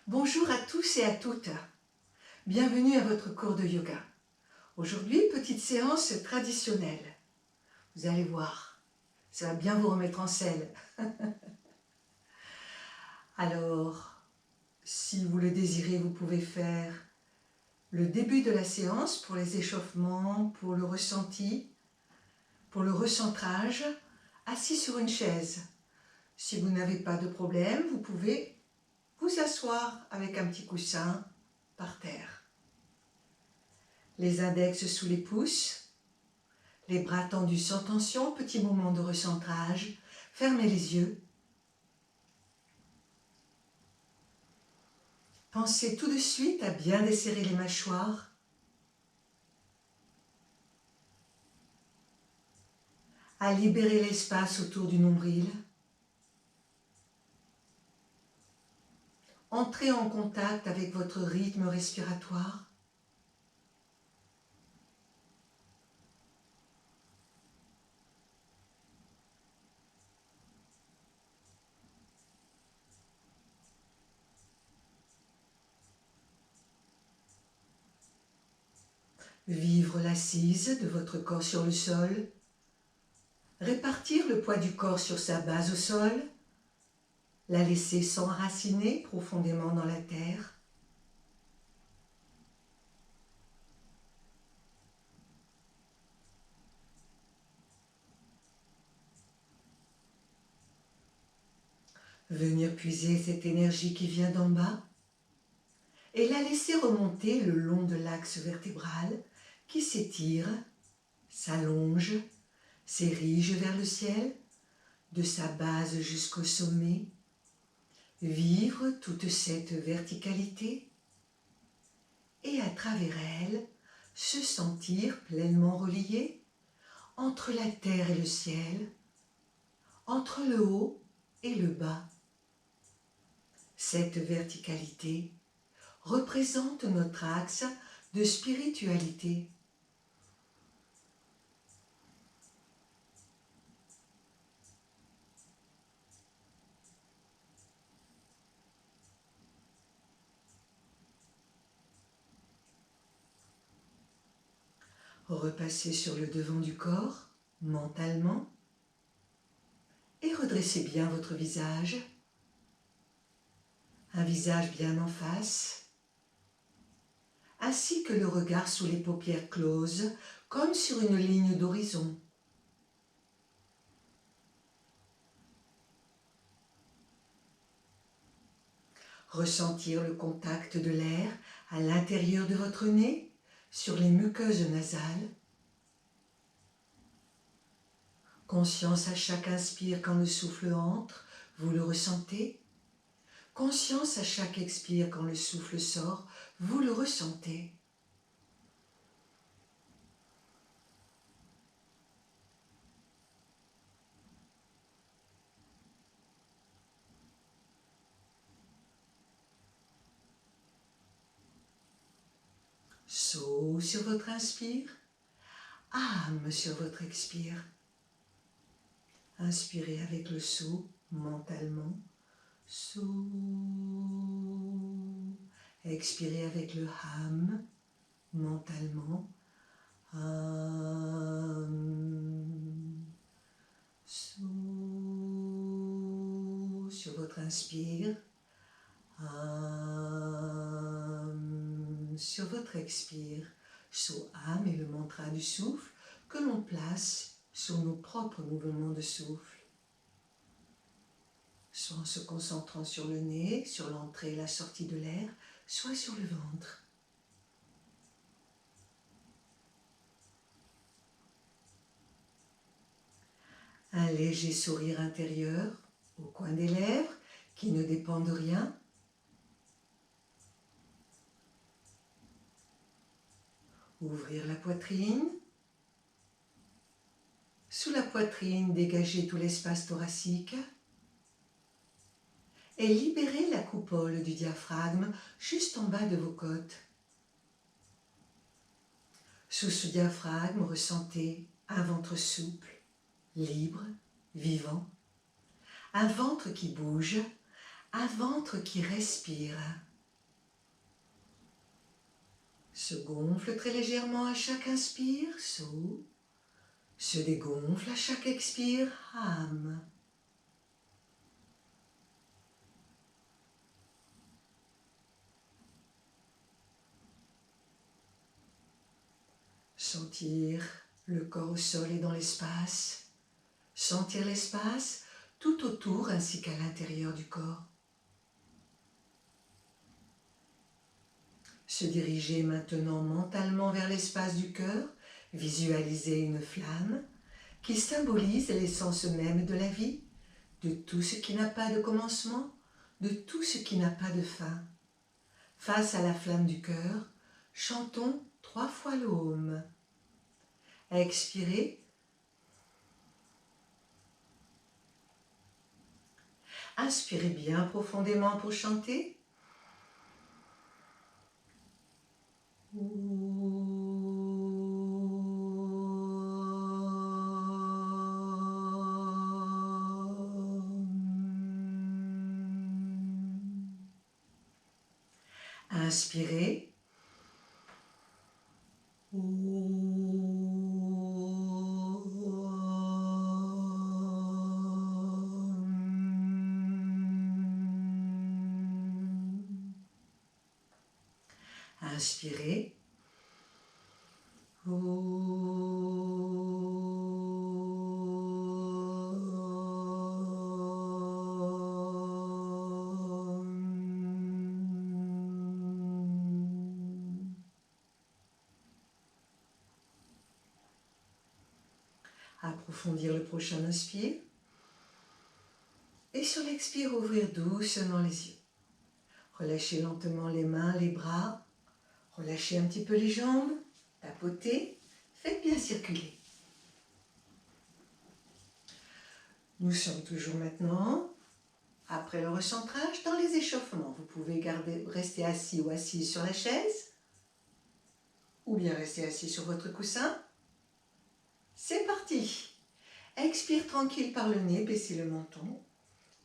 Bonjour à tous et à toutes. Bienvenue à votre cours de yoga. Aujourd'hui, petite séance traditionnelle. Vous allez voir, ça va bien vous remettre en selle. Alors, si vous le désirez, vous pouvez faire le début de la séance pour les échauffements, pour le ressenti, pour le recentrage, assis sur une chaise. Si vous n'avez pas de problème, vous pouvez vous asseoir avec un petit coussin par terre. Les index sous les pouces, les bras tendus sans tension, petit moment de recentrage. Fermez les yeux. Pensez tout de suite à bien desserrer les mâchoires. À libérer l'espace autour du nombril. Entrez en contact avec votre rythme respiratoire. Vivre l'assise de votre corps sur le sol. Répartir le poids du corps sur sa base au sol. La laisser s'enraciner profondément dans la terre. Venir puiser cette énergie qui vient d'en bas et la laisser remonter le long de l'axe vertébral qui s'étire, s'allonge, s'érige vers le ciel, de sa base jusqu'au sommet. Vivre toute cette verticalité et à travers elle, se sentir pleinement relié entre la terre et le ciel, entre le haut et le bas. Cette verticalité représente notre axe de spiritualité. Repassez sur le devant du corps, mentalement, et redressez bien votre visage. Un visage bien en face, ainsi que le regard sous les paupières closes, comme sur une ligne d'horizon. Ressentir le contact de l'air à l'intérieur de votre nez, sur les muqueuses nasales. Conscience à chaque inspire quand le souffle entre, vous le ressentez. Conscience à chaque expire quand le souffle sort, vous le ressentez. Saut sur votre inspire, âme sur votre expire. Inspirez avec le saut mentalement. Saut. Expirez avec le ham mentalement. Saut sur votre inspire. Sur votre expire. Saut ham est le mantra du souffle que l'on place sur nos propres mouvements de souffle. Soit en se concentrant sur le nez, sur l'entrée et la sortie de l'air, soit sur le ventre. Un léger sourire intérieur au coin des lèvres qui ne dépend de rien. Ouvrir la poitrine. Sous la poitrine, dégagez tout l'espace thoracique. Et libérez la coupole du diaphragme juste en bas de vos côtes. Sous ce diaphragme, ressentez un ventre souple, libre, vivant. Un ventre qui bouge, un ventre qui respire. se gonfle très légèrement à chaque inspire, So, se dégonfle à chaque expire, Ham. Sentir le corps au sol et dans l'espace, sentir l'espace tout autour ainsi qu'à l'intérieur du corps. Se diriger maintenant mentalement vers l'espace du cœur, visualiser une flamme qui symbolise l'essence même de la vie, de tout ce qui n'a pas de commencement, de tout ce qui n'a pas de fin. Face à la flamme du cœur, chantons 3 fois l'Om. Expirez. Inspirez bien profondément pour chanter. Inspirez. Inspirez. Approfondir le prochain inspire. Et sur l'expire, ouvrir doucement les yeux. Relâchez lentement les mains, les bras. Relâchez un petit peu les jambes. Tapotez. Faites bien circuler. Nous sommes toujours maintenant, après le recentrage, dans les échauffements. Vous pouvez rester assis ou assise sur la chaise, ou bien rester assis sur votre coussin. C'est parti. Expire tranquille par le nez, baissez le menton.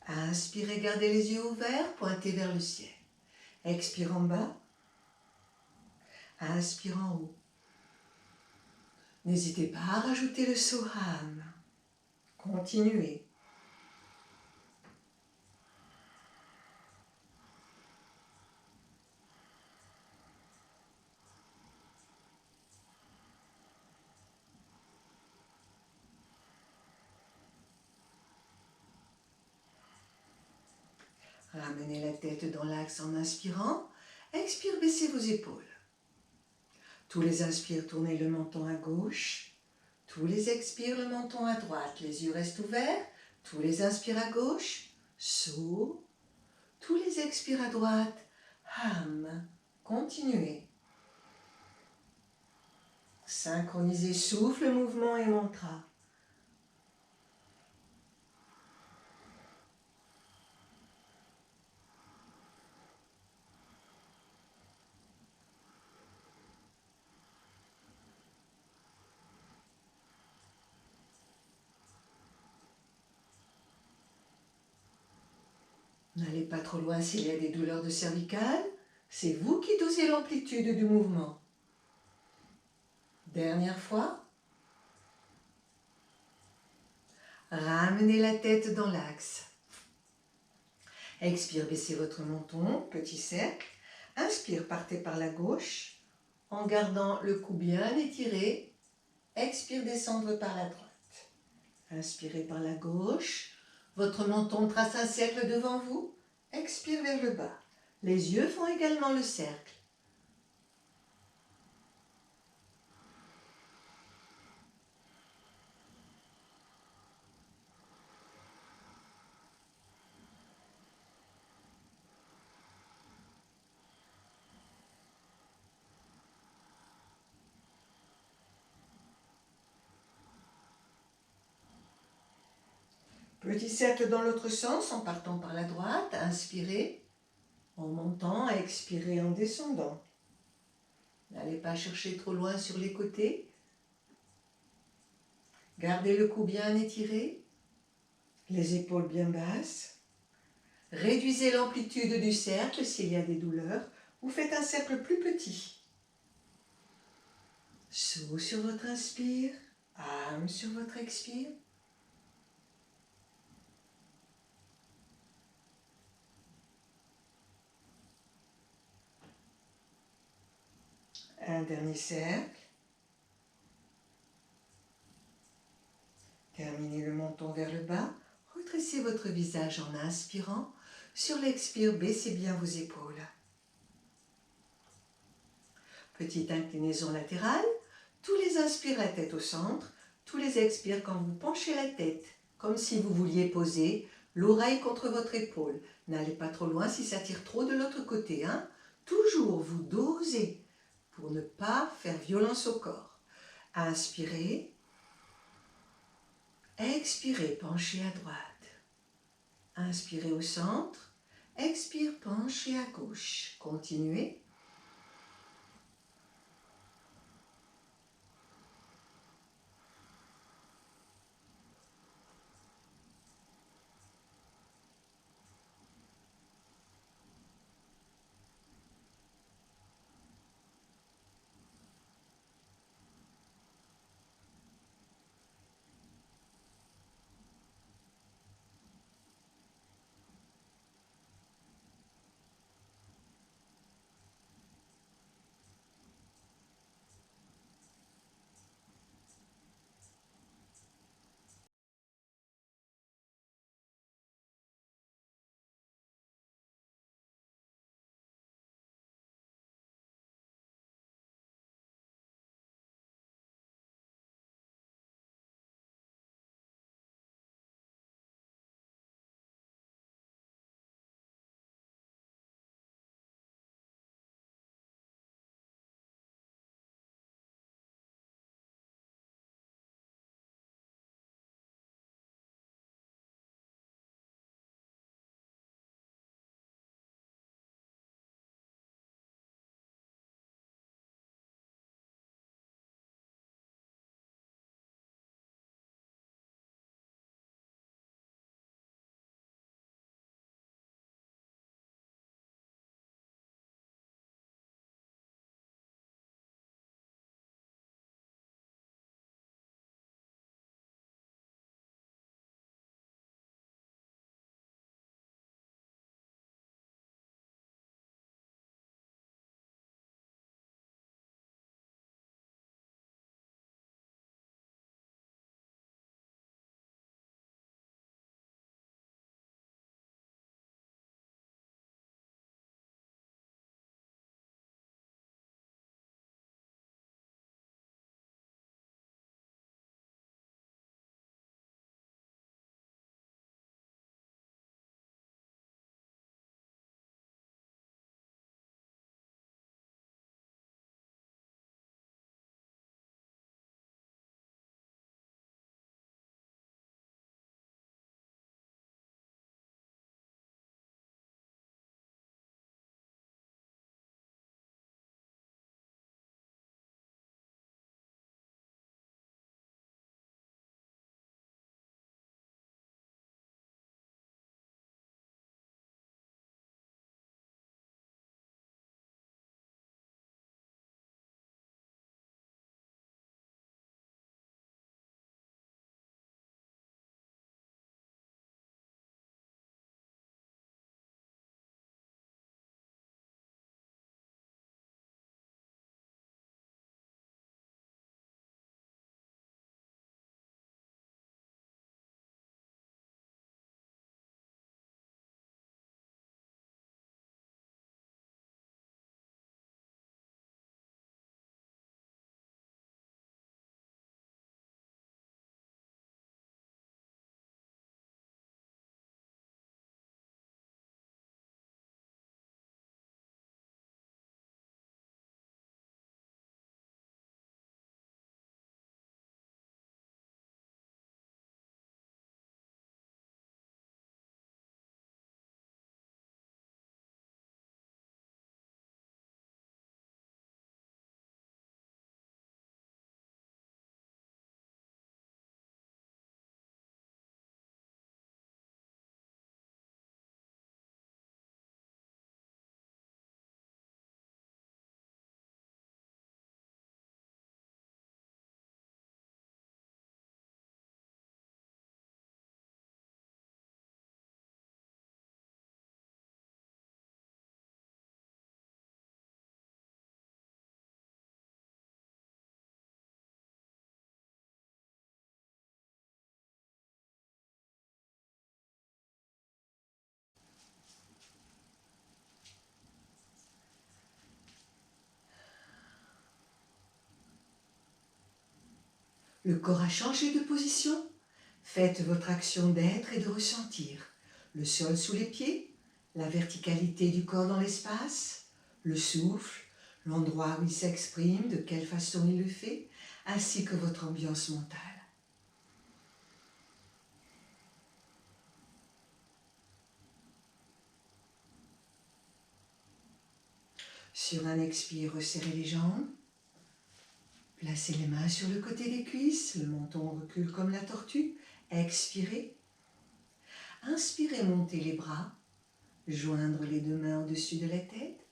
Inspirez, gardez les yeux ouverts, pointez vers le ciel. Expire en bas. Inspire en haut. N'hésitez pas à rajouter le Soham. Continuez. Ramenez la tête dans l'axe en inspirant. Expire, baissez vos épaules. Tous les inspires, tournez le menton à gauche. Tous les expires, le menton à droite. Les yeux restent ouverts. Tous les inspires à gauche. So. Tous les expires à droite. Ham. Continuez. Synchronisez souffle, mouvement et mantra. N'allez pas trop loin s'il y a des douleurs de cervicales. C'est vous qui dosez l'amplitude du mouvement. Dernière fois. Ramenez la tête dans l'axe. Expire, baissez votre menton, petit cercle. Inspire, partez par la gauche en gardant le cou bien étiré. Expire, descendre par la droite. Inspirez par la gauche. Votre menton trace un cercle devant vous. Expire vers le bas. Les yeux font également le cercle. Petit cercle dans l'autre sens en partant par la droite. Inspirez en montant, expirez en descendant. N'allez pas chercher trop loin sur les côtés. Gardez le cou bien étiré, les épaules bien basses. Réduisez l'amplitude du cercle s'il y a des douleurs ou faites un cercle plus petit. Souffle sur votre inspire, âme sur votre expire. Un dernier cercle. Terminez le menton vers le bas. Redressez votre visage en inspirant. Sur l'expire, baissez bien vos épaules. Petite inclinaison latérale. Tous les inspires la tête au centre. Tous les expires quand vous penchez la tête, comme si vous vouliez poser l'oreille contre votre épaule. N'allez pas trop loin si ça tire trop de l'autre côté. Toujours vous dosez pour ne pas faire violence au corps. Inspirez. Expirez, penchez à droite. Inspirez au centre. Expire, penchez à gauche. Continuez. Le corps a changé de position. Faites votre action d'être et de ressentir. Le sol sous les pieds, la verticalité du corps dans l'espace, le souffle, l'endroit où il s'exprime, de quelle façon il le fait, ainsi que votre ambiance mentale. Sur un expire, resserrez les jambes. Placez les mains sur le côté des cuisses, le menton recule comme la tortue. Expirez. Inspirez, montez les bras, joindre les deux mains au-dessus de la tête.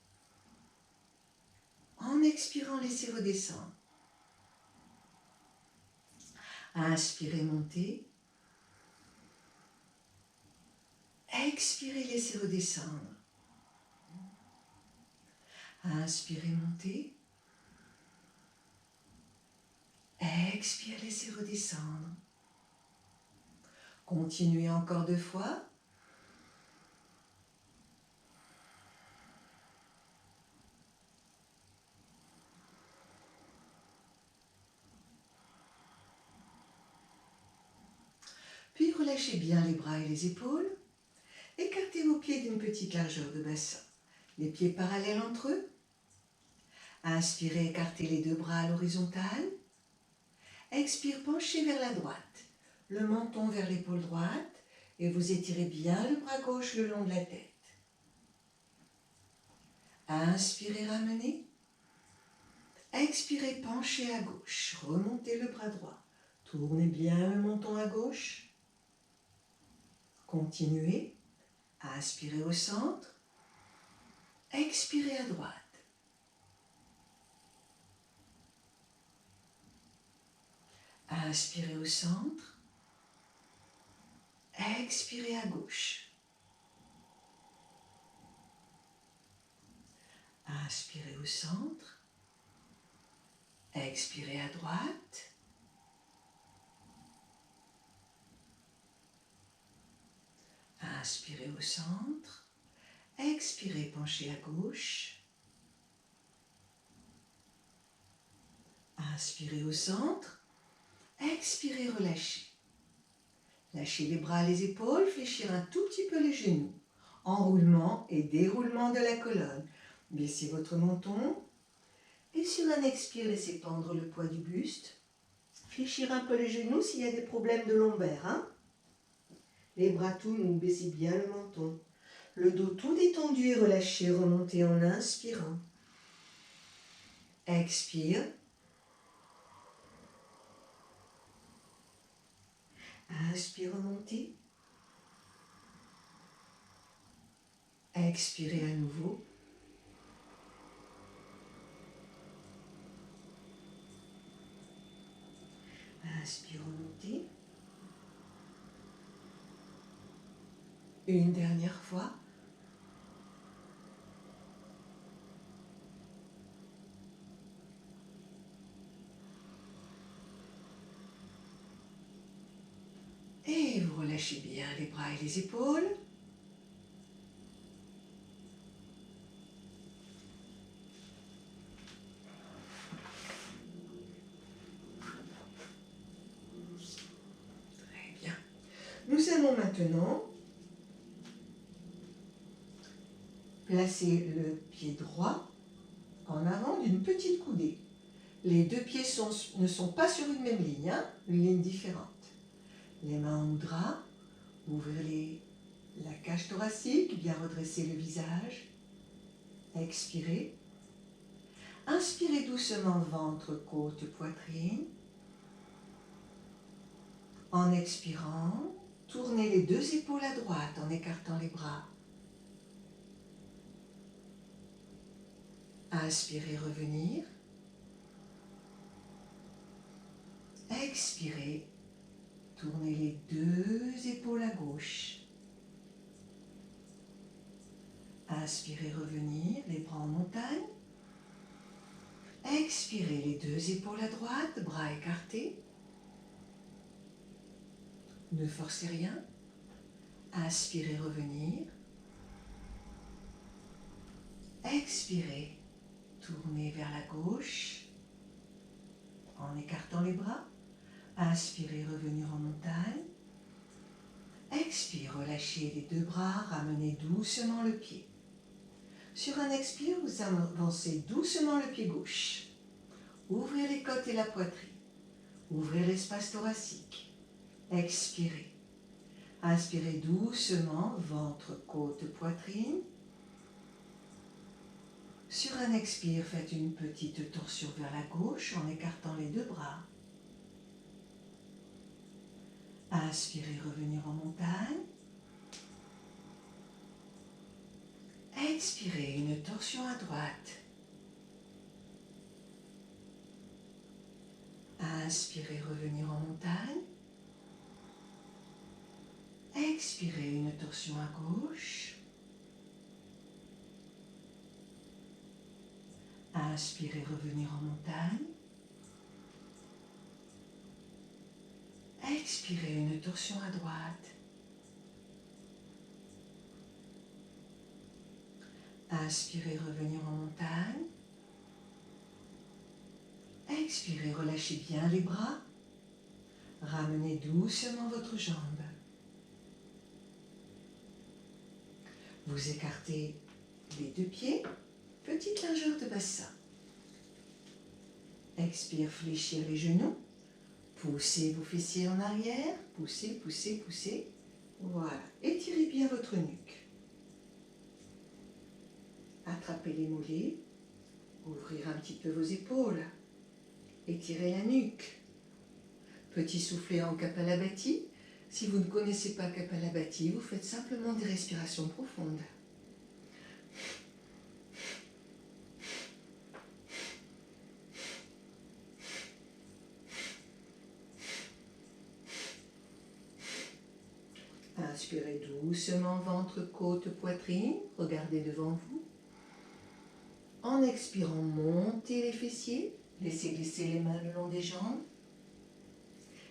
En expirant, laissez redescendre. Inspirez, montez. Expirez, laissez redescendre. Inspirez, montez. Expirez, laissez redescendre. Continuez encore 2 fois. Puis relâchez bien les bras et les épaules. Écartez vos pieds d'une petite largeur de bassin. Les pieds parallèles entre eux. Inspirez, écartez les 2 bras à l'horizontale. Expire, penchez vers la droite. Le menton vers l'épaule droite. Et vous étirez bien le bras gauche le long de la tête. Inspirez, ramenez. Expirez, penchez à gauche. Remontez le bras droit. Tournez bien le menton à gauche. Continuez. Inspirez au centre. Expirez à droite. Inspirez au centre. Expirez à gauche. Inspirez au centre. Expirez à droite. Inspirez au centre. Expirez, penchez à gauche. Inspirez au centre. Expirez, relâchez. Lâchez les bras, les épaules, fléchir un tout petit peu les genoux. Enroulement et déroulement de la colonne. Baissez votre menton. Et sur un expire, laissez tendre le poids du buste. Fléchir un peu les genoux s'il y a des problèmes de lombaire. Hein? Les bras tout nus, baissez bien le menton. Le dos tout détendu et relâché, remontez en inspirant. Expire. Inspire, remontez. Expirez à nouveau. Inspire, remontez. Une dernière fois. Et vous relâchez bien les bras et les épaules. Très bien. Nous allons maintenant placer le pied droit en avant d'une petite coudée. Les 2 pieds ne sont pas sur une même ligne, hein, une ligne différente. Les mains en mudra, ouvrez la cage thoracique, bien redresser le visage. Expirez. Inspirez doucement, ventre, côte, poitrine. En expirant, tournez les 2 épaules à droite en écartant les bras. Inspirez, revenir. Expirez, tournez les 2 épaules à gauche. Inspirez, revenir, les bras en montagne. Expirez, les 2 épaules à droite, bras écartés. Ne forcez rien. Inspirez, revenir. Expirez, tournez vers la gauche en écartant les bras. Inspirez, revenir en montagne. Expire, relâchez les deux bras, ramenez doucement le pied. Sur un expire, vous avancez doucement le pied gauche. Ouvrez les côtes et la poitrine. Ouvrez l'espace thoracique. Expirez. Inspirez doucement, ventre, côte, poitrine. Sur un expire, faites une petite torsion vers la gauche en écartant les deux bras. Inspirez, revenir en montagne. Expirez, une torsion à droite. Inspirez, revenir en montagne. Expirez, une torsion à gauche. Inspirez, revenir en montagne. Expirez, une torsion à droite. Inspirez, revenir en montagne. Expirez, relâchez bien les bras. Ramenez doucement votre jambe. Vous écartez les deux pieds, petite largeur de bassin. Expire, fléchir les genoux. Poussez vos fessiers en arrière. Poussez, poussez, poussez. Voilà. Étirez bien votre nuque. Attrapez les mollets. Ouvrir un petit peu vos épaules. Étirez la nuque. Petit soufflet en Kapalabhati. Si vous ne connaissez pas Kapalabhati, vous faites simplement des respirations profondes. Inspirez doucement, ventre, côte, poitrine. Regardez devant vous. En expirant, montez les fessiers. Laissez glisser les mains le long des jambes.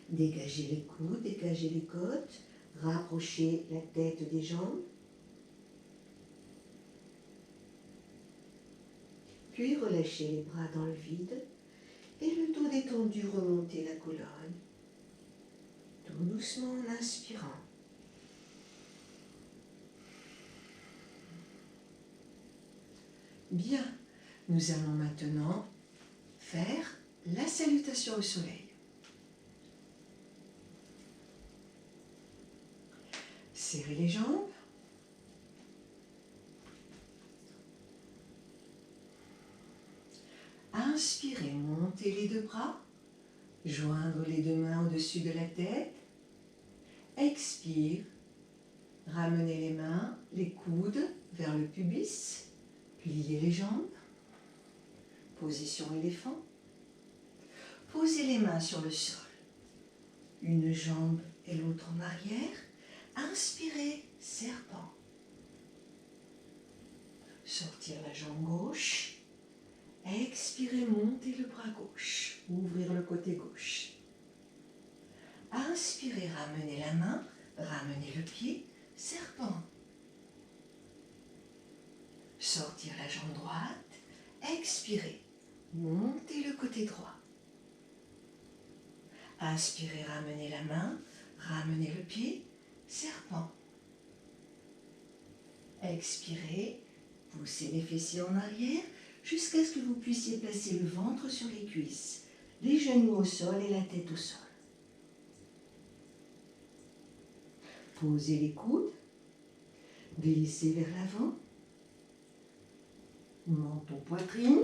Dégagez les coudes, dégagez les côtes. Rapprochez la tête des jambes. Puis relâchez les bras dans le vide. Et le dos détendu, remontez la colonne. Tout doucement en inspirant. Bien, nous allons maintenant faire la salutation au soleil. Serrez les jambes. Inspirez, montez les deux bras. Joindre les deux mains au-dessus de la tête. Expire. Ramenez les mains, les coudes vers le pubis. Pliez les jambes. Position éléphant. Posez les mains sur le sol. Une jambe et l'autre en arrière. Inspirez, serpent. Sortir la jambe gauche. Expirez, montez le bras gauche. Ouvrir le côté gauche. Inspirez, ramenez la main. Ramenez le pied. Serpent. Sortir la jambe droite. Expirez. Montez le côté droit. Inspirez, ramenez la main. Ramenez le pied. Serpent. Expirez. Poussez les fessiers en arrière jusqu'à ce que vous puissiez placer le ventre sur les cuisses, les genoux au sol et la tête au sol. Posez les coudes. Glissez vers l'avant. Menton, poitrine.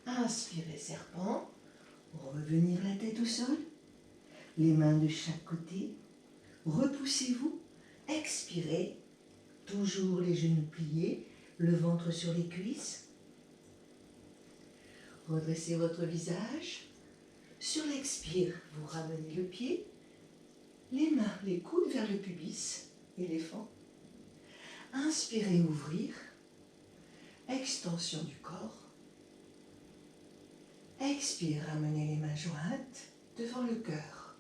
Inspirez, serpent. Revenir la tête au sol. Les mains de chaque côté. Repoussez-vous. Expirez. Toujours les genoux pliés. Le ventre sur les cuisses. Redressez votre visage. Sur l'expire, vous ramenez le pied. Les mains, les coudes vers le pubis. Éléphant. Inspirez, ouvrir. Extension du corps. Expire, ramenez les mains jointes devant le cœur.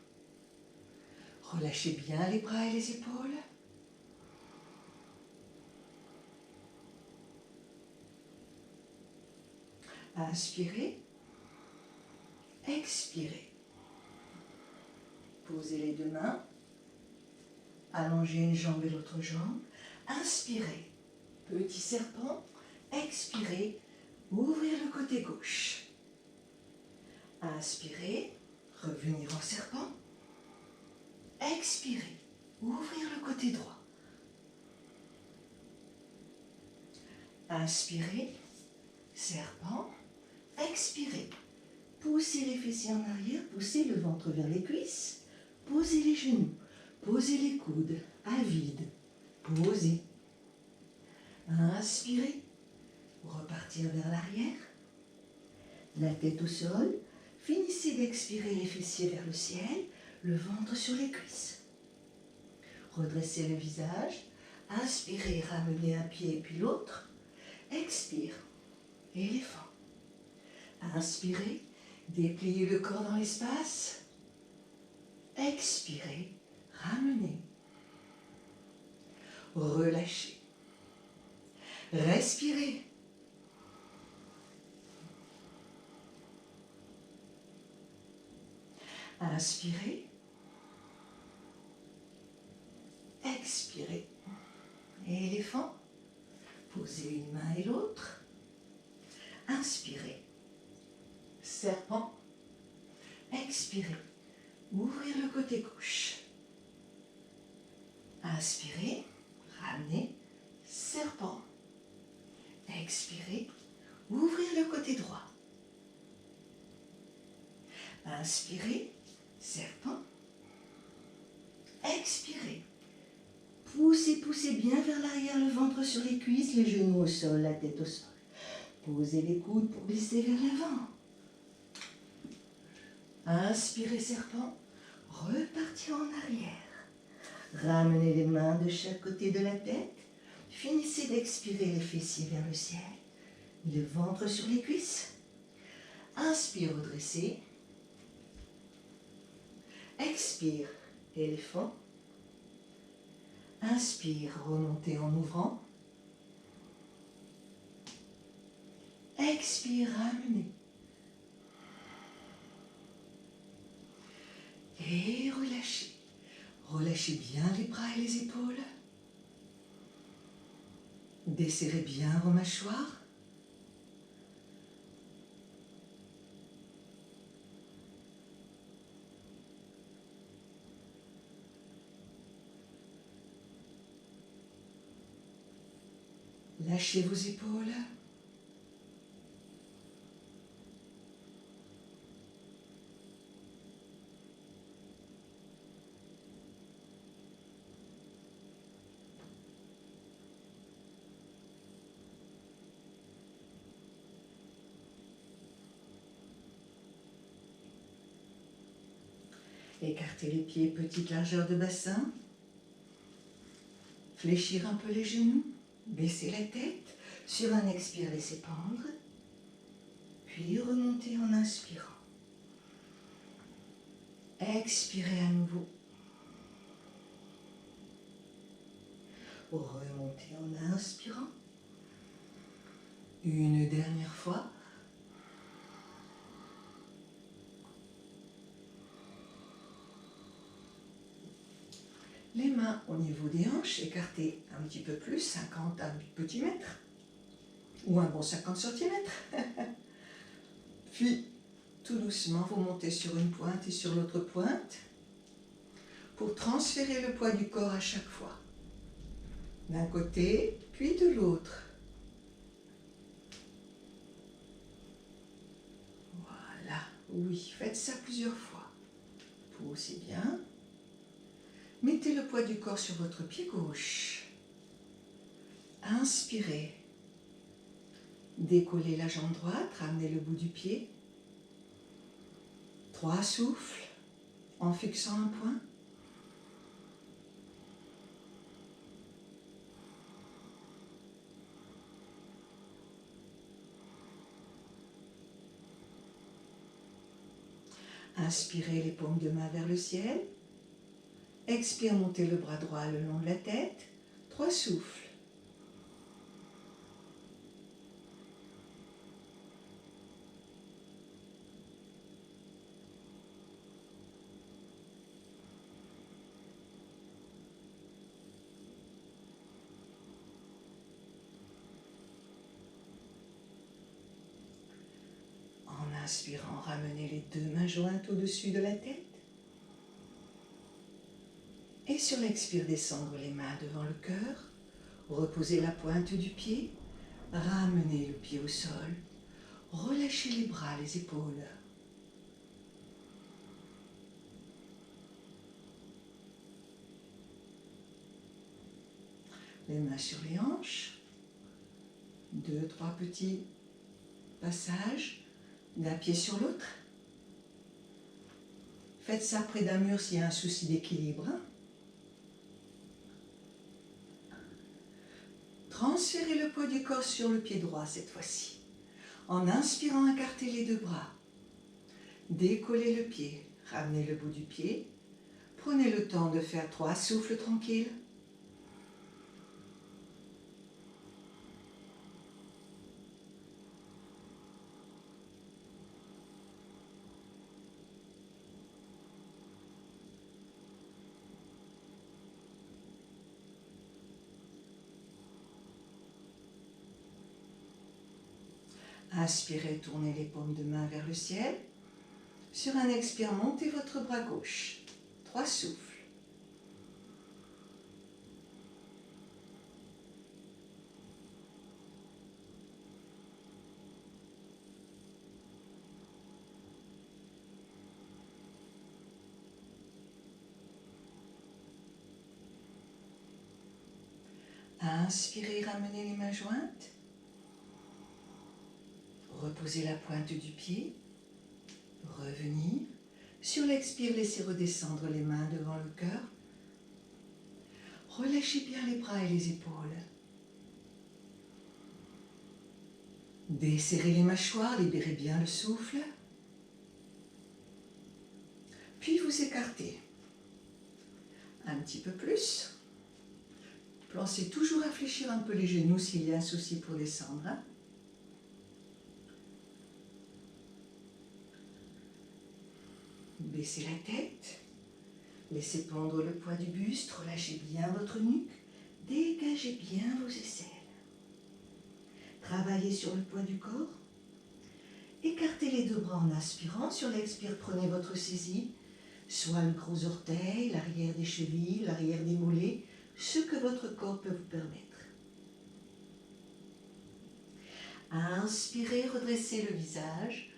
Relâchez bien les bras et les épaules. Inspirez. Expirez. Posez les deux mains. Allongez une jambe et l'autre jambe. Inspirez. Petit serpent. Expirez. Ouvrir le côté gauche. Inspirez. Revenir en serpent. Expirez. Ouvrir le côté droit. Inspirez. Serpent. Expirez. Poussez les fessiers en arrière. Poussez le ventre vers les cuisses. Posez les genoux. Posez les coudes à vide. Posez. Inspirez. Repartir vers l'arrière. La tête au sol. Finissez d'expirer les fessiers vers le ciel. Le ventre sur les cuisses. Redressez le visage. Inspirez, ramenez un pied puis l'autre. Expire. Éléphant. Inspirez. Dépliez le corps dans l'espace. Expirez. Ramenez. Relâchez. Respirez. Inspirez. Expirez. Éléphant. Posez une main et l'autre. Inspirez. Serpent. Expirez. Ouvrir le côté gauche. Inspirez. Ramenez. Serpent. Expirez. Ouvrir le côté droit. Inspirez. Serpent. Expirez. Poussez, poussez bien vers l'arrière, le ventre sur les cuisses, les genoux au sol, la tête au sol. Posez les coudes pour glisser vers l'avant. Inspirez, serpent. Repartir en arrière. Ramenez les mains de chaque côté de la tête. Finissez d'expirer les fessiers vers le ciel. Le ventre sur les cuisses. Inspire, redressez. Expire, éléphant. Inspire, remontez en ouvrant. Expire, ramenez. Et relâchez. Relâchez bien les bras et les épaules. Desserrez bien vos mâchoires. Lâchez vos épaules. Écartez les pieds, petite largeur de bassin. Fléchir un peu les genoux. Baissez la tête. Sur un expire, laissez pendre. Puis remontez en inspirant. Expirez à nouveau. Remontez en inspirant. Une dernière fois. Les mains au niveau des hanches, écartez un petit peu plus, 50 à un petit mètre, ou un bon 50 cm. Puis, tout doucement, vous montez sur une pointe et sur l'autre pointe pour transférer le poids du corps à chaque fois. D'un côté, puis de l'autre. Voilà, oui, faites ça plusieurs fois. Poussez bien. Mettez le poids du corps sur votre pied gauche. Inspirez. Décollez la jambe droite, ramenez le bout du pied. 3 souffles en fixant un point. Inspirez les paumes de main vers le ciel. Expire, montez le bras droit le long de la tête. 3 souffles. Inspirant, ramenez les deux mains jointes au-dessus de la tête. Et sur l'expire, descendre les mains devant le cœur. Reposez la pointe du pied. Ramenez le pied au sol. Relâchez les bras, les épaules. Les mains sur les hanches. 2, 3 petits passages d'un pied sur l'autre. Faites ça près d'un mur s'il y a un souci d'équilibre. Transférez le poids du corps sur le pied droit cette fois-ci. En inspirant, écartez les deux bras. Décollez le pied, ramenez le bout du pied. Prenez le temps de faire 3 souffles tranquilles. Inspirez, tournez les paumes de main vers le ciel. Sur un expire, montez votre bras gauche. 3 souffles. Inspirez, ramenez les mains jointes. Reposez la pointe du pied. Revenir. Sur l'expire, laissez redescendre les mains devant le cœur. Relâchez bien les bras et les épaules. Desserrez les mâchoires, libérez bien le souffle. Puis vous écartez. Un petit peu plus. Pensez toujours à fléchir un peu les genoux s'il y a un souci pour descendre. Baissez la tête. Laissez pendre le poids du buste. Relâchez bien votre nuque. Dégagez bien vos aisselles. Travaillez sur le poids du corps. Écartez les deux bras en inspirant. Sur l'expire, prenez votre saisie. Soit le gros orteil, l'arrière des chevilles, l'arrière des mollets, ce que votre corps peut vous permettre. Inspirez, redressez le visage.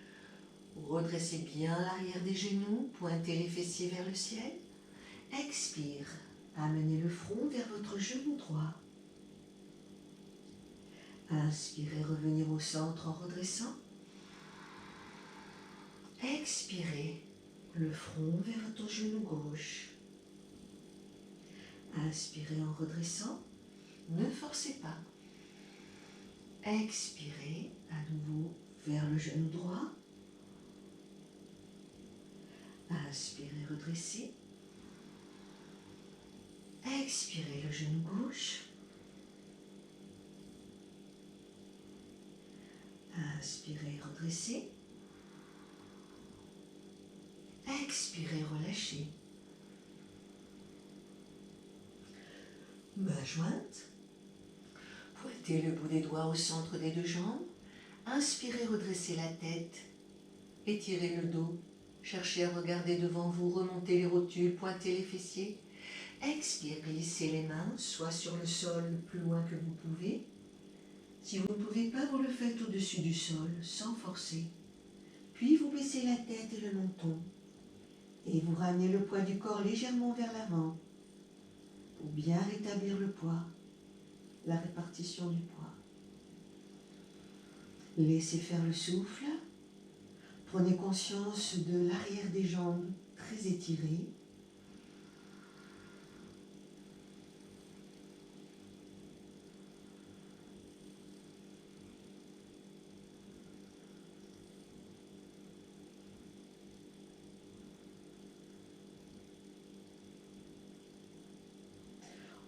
Redressez bien l'arrière des genoux, pointez les fessiers vers le ciel. Expire, amenez le front vers votre genou droit. Inspirez, revenir au centre en redressant. Expirez, le front vers votre genou gauche. Inspirez en redressant, ne forcez pas. Expirez à nouveau vers le genou droit. Inspirez, redressez. Expirez le genou gauche. Inspirez, redressez. Expirez, relâchez. Mains jointes. Pointez le bout des doigts au centre des deux jambes. Inspirez, redressez la tête. Étirez le dos. Cherchez à regarder devant vous, remontez les rotules, pointez les fessiers. Expirez, glissez les mains, soit sur le sol le plus loin que vous pouvez. Si vous ne pouvez pas, vous le faites au-dessus du sol, sans forcer. Puis vous baissez la tête et le menton. Et vous ramenez le poids du corps légèrement vers l'avant pour bien rétablir le poids, la répartition du poids. Laissez faire le souffle. Prenez conscience de l'arrière des jambes très étirées.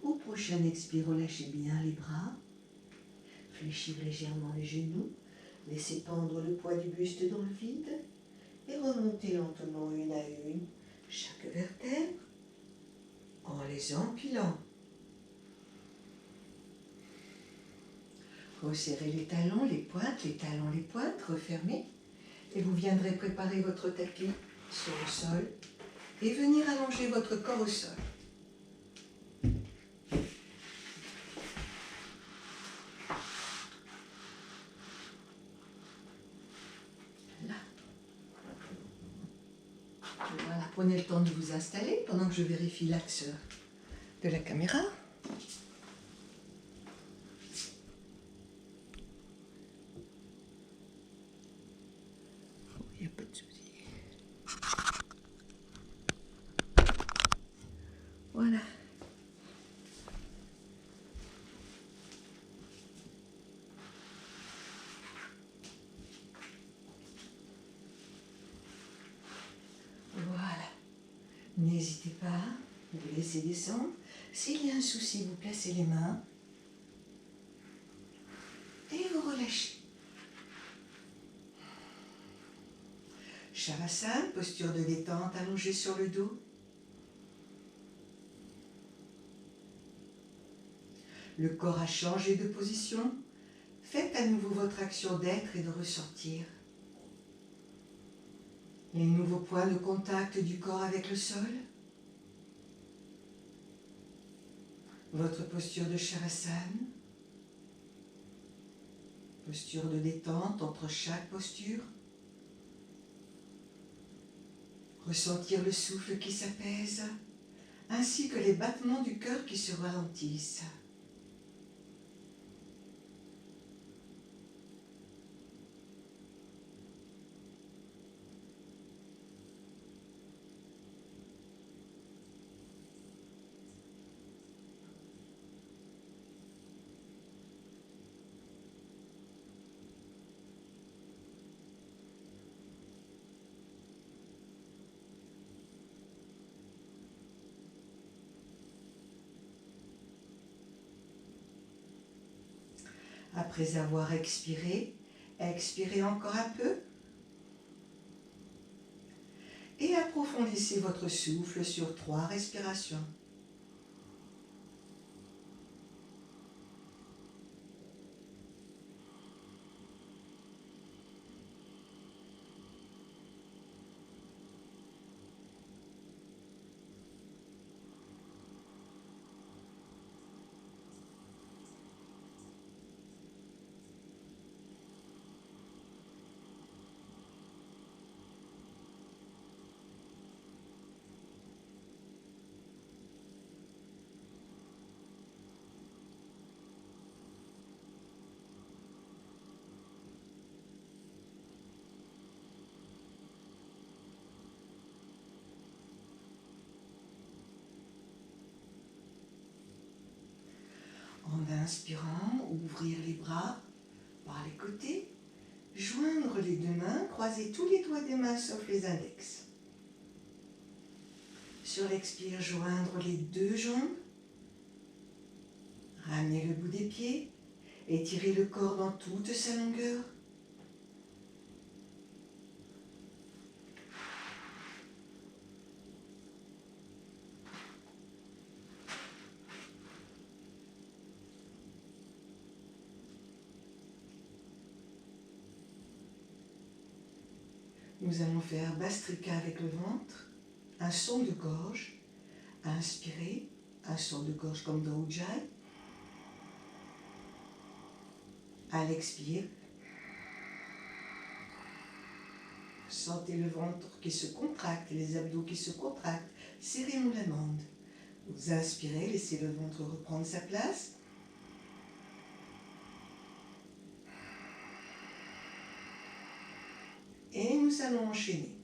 Au prochain expire, relâchez bien les bras. Fléchir légèrement les genoux. Laissez pendre le poids du buste dans le vide. Et remontez lentement une à une chaque vertèbre en les empilant. Resserrez les talons, les pointes, refermez. Et vous viendrez préparer votre tapis sur le sol et venir allonger votre corps au sol. Là. Voilà, prenez le temps de vous installer pendant que je vérifie l'axe de la caméra. Il n'y a pas de souci. Voilà. Voilà. N'hésitez pas, vous laissez descendre. S'il y a un souci, vous placez les mains et vous relâchez. Shavasana, posture de détente allongée sur le dos. Le corps a changé de position. Faites à nouveau votre action d'être et de ressortir. Les nouveaux points de contact du corps avec le sol. Votre posture de Shavasana. Posture de détente entre chaque posture. Ressentir le souffle qui s'apaise, ainsi que les battements du cœur qui se ralentissent. Après avoir expiré, expirez encore un peu et approfondissez votre souffle sur 3 respirations. En inspirant, ouvrir les bras par les côtés, joindre les 2 mains, croiser tous les doigts des mains sauf les index. Sur l'expire, joindre les 2 jambes, ramener le bout des pieds, étirer le corps dans toute sa longueur. Nous allons faire Bastrika avec le ventre, un son de gorge, inspirez, un son de gorge comme dans Ujjayi. À l'expire, sentez le ventre qui se contracte, les abdos qui se contractent, serrez l'amande. Vous inspirez, laissez le ventre reprendre sa place. Et nous allons enchaîner.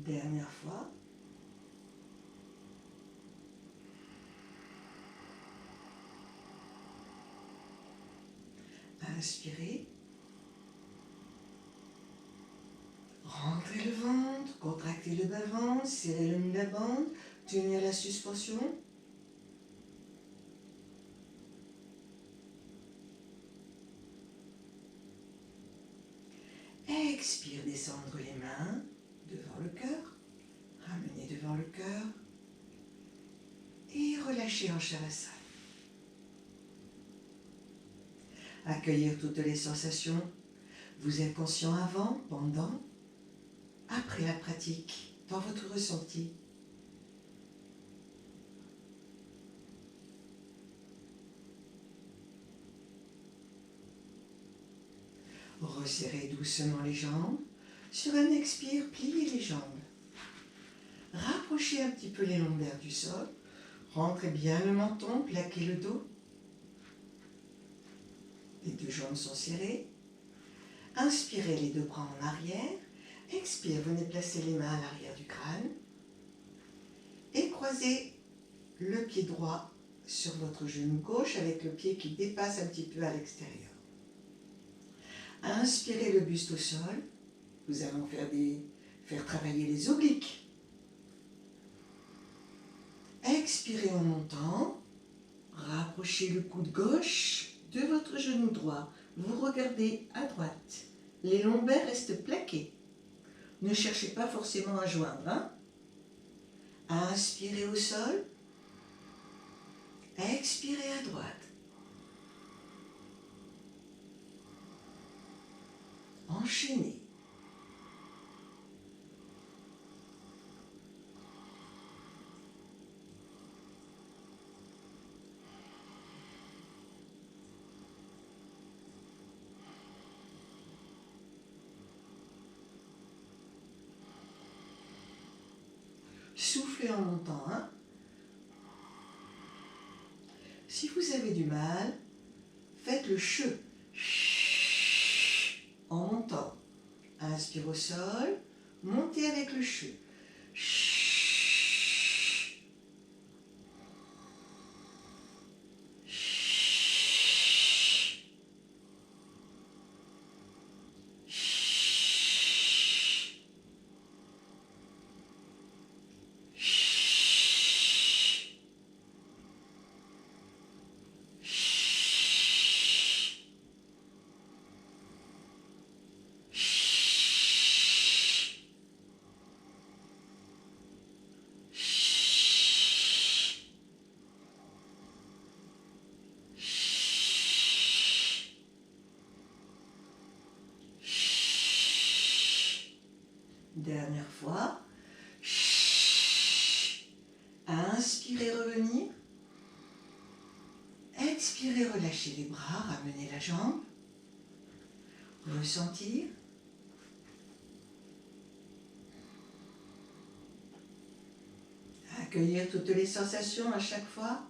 Dernière fois. Inspirez. Rentrez le ventre, contractez le bas-ventre, serrez le nez de la bande, tenez la suspension. Expire, descendre les mains devant le cœur, ramener devant le cœur et relâcher en Shavasana. Accueillir toutes les sensations. Vous êtes conscient avant, pendant, après la pratique, dans votre ressenti. Resserrez doucement les jambes. Sur un expire, pliez les jambes. Rapprochez un petit peu les lombaires du sol. Rentrez bien le menton, plaquez le dos. Les deux jambes sont serrées. Inspirez les deux bras en arrière. Expire, venez placer les mains à l'arrière du crâne. Et croisez le pied droit sur votre genou gauche avec le pied qui dépasse un petit peu à l'extérieur. Inspirez le buste au sol. Nous allons faire travailler les obliques. Expirez en montant. Rapprochez le coude gauche de votre genou droit. Vous regardez à droite. Les lombaires restent plaqués. Ne cherchez pas forcément à joindre. Hein? Inspirez au sol. Expirez à droite. Enchaînez. Soufflez en montant. Hein? Si vous avez du mal, faites le che. En montant. Inspire au sol. Montez avec le che. Dernière fois. Inspirez, revenir. Expirez, relâchez les bras, ramenez la jambe. Ressentir. Accueillir toutes les sensations à chaque fois.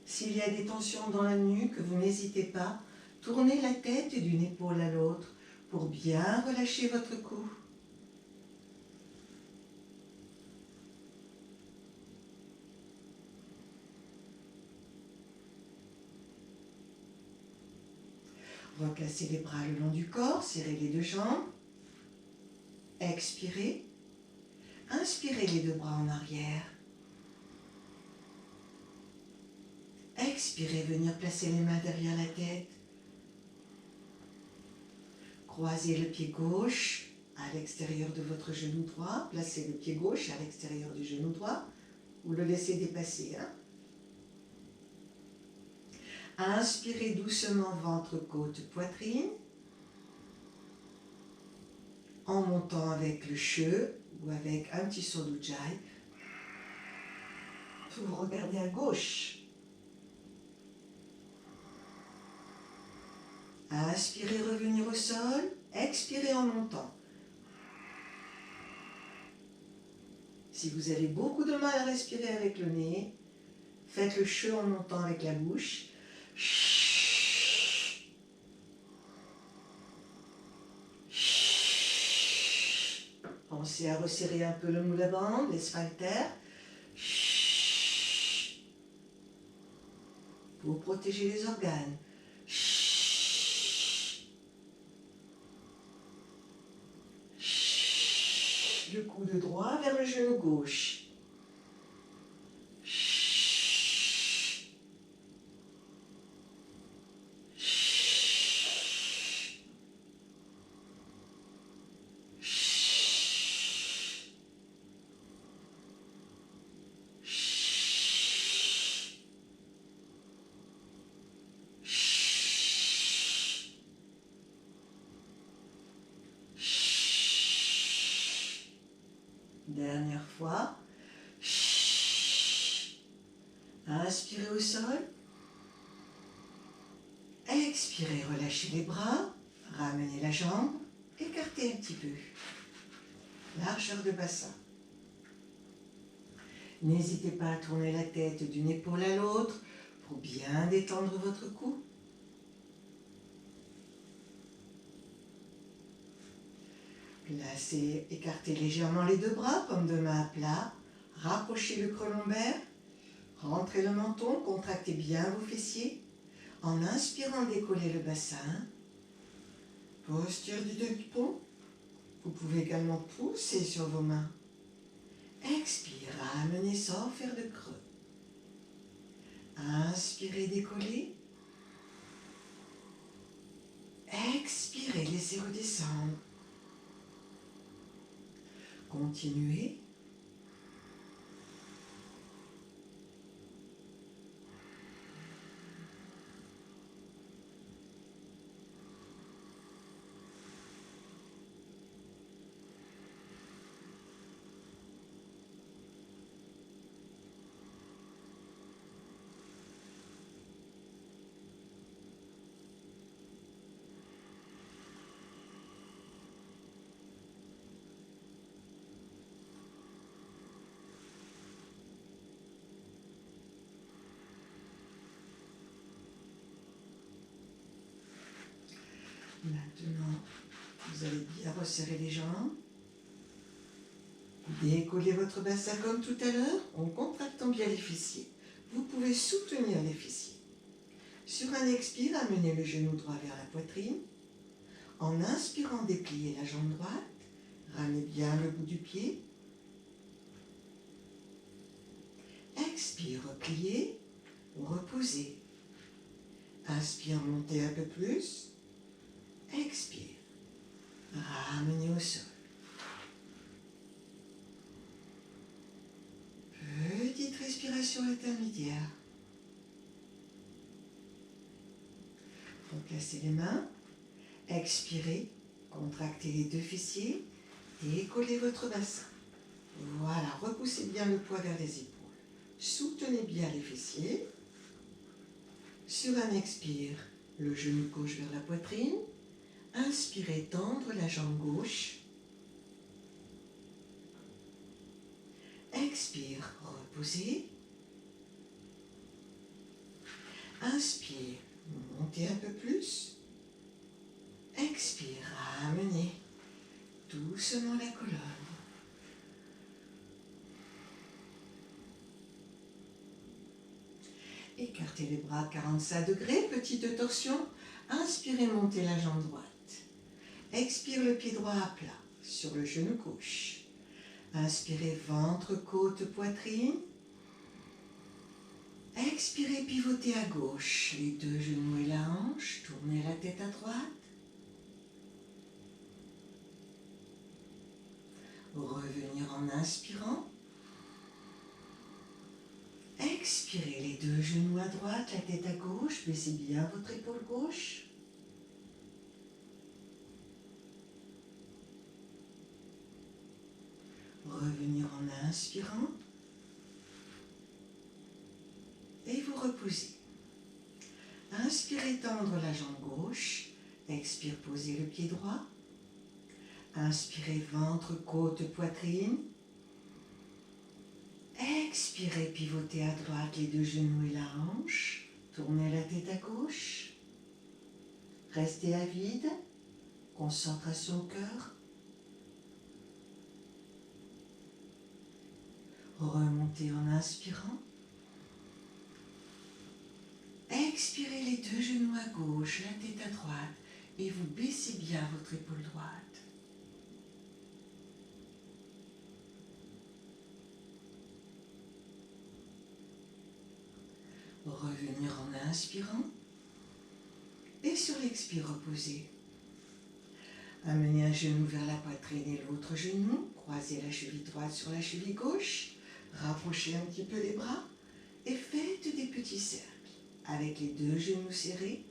S'il y a des tensions dans la nuque, vous n'hésitez pas. Tournez la tête d'une épaule à l'autre pour bien relâcher votre cou. Replacez les bras le long du corps, serrez les deux jambes. Expirez. Inspirez les deux bras en arrière. Expirez, venir placer les mains derrière la tête. Croisez le pied gauche à l'extérieur de votre genou droit. Placez le pied gauche à l'extérieur du genou droit. Vous le laissez dépasser. Hein? Inspirez doucement, ventre, côte, poitrine. En montant avec le che ou avec un petit saut d'Ujjayi. Vous regardez à gauche. Inspirez, revenir au sol. Expirez en montant. Si vous avez beaucoup de mal à respirer avec le nez, faites le che en montant avec la bouche. Commencez à resserrer un peu le moule à bande, les sphincters. Chut. Pour protéger les organes. Chut. Chut. Le coude droit vers le genou gauche. Dernière fois. Inspirez au sol. Expirez, relâchez les bras. Ramenez la jambe. Écartez un petit peu. Largeur de bassin. N'hésitez pas à tourner la tête d'une épaule à l'autre pour bien détendre votre cou. Placez, écartez légèrement les deux bras, paume de main à plat. Rapprochez le creux lombaire. Rentrez le menton, contractez bien vos fessiers. En inspirant, décollez le bassin. Posture du demi-pont. Vous pouvez également pousser sur vos mains. Expire, ramenez sans faire de creux. Inspirez, décollez. Expirez, laissez redescendre. Continuez. Maintenant, vous allez bien resserrer les jambes. Décollez votre bassin comme tout à l'heure en contractant bien les fessiers. Vous pouvez soutenir les fessiers. Sur un expire, amenez le genou droit vers la poitrine. En inspirant, dépliez la jambe droite. Ramenez bien le bout du pied. Expire, repliez. Reposez. Inspire, montez un peu plus. Expire. Ramenez au sol. Petite respiration intermédiaire. Replacez les mains. Expirez. Contractez les deux fessiers. Décollez votre bassin. Voilà, repoussez bien le poids vers les épaules. Soutenez bien les fessiers. Sur un expire, le genou gauche vers la poitrine. Inspirez, tendre la jambe gauche. Expire, reposez. Inspire, montez un peu plus. Expire, ramenez doucement la colonne. Écartez les bras à 45 degrés, petite torsion. Inspirez, montez la jambe droite. Expire, le pied droit à plat sur le genou gauche. Inspirez, ventre, côte, poitrine. Expirez, pivotez à gauche, les deux genoux et la hanche. Tournez la tête à droite. Revenir en inspirant. Expirez, les deux genoux à droite, la tête à gauche. Baissez bien votre épaule gauche. Revenir en inspirant. Et vous reposez. Inspirez, tendre la jambe gauche. Expire, posez le pied droit. Inspirez, ventre, côte, poitrine. Expirez, pivotez à droite les deux genoux et la hanche. Tournez la tête à gauche. Restez à vide. Concentration au cœur. Remontez en inspirant. Expirez les deux genoux à gauche, la tête à droite et vous baissez bien votre épaule droite. Revenir en inspirant et sur l'expire reposez. Amenez un genou vers la poitrine et l'autre genou, croisez la cheville droite sur la cheville gauche, rapprochez un petit peu les bras et faites des petits cercles avec les deux genoux serrés.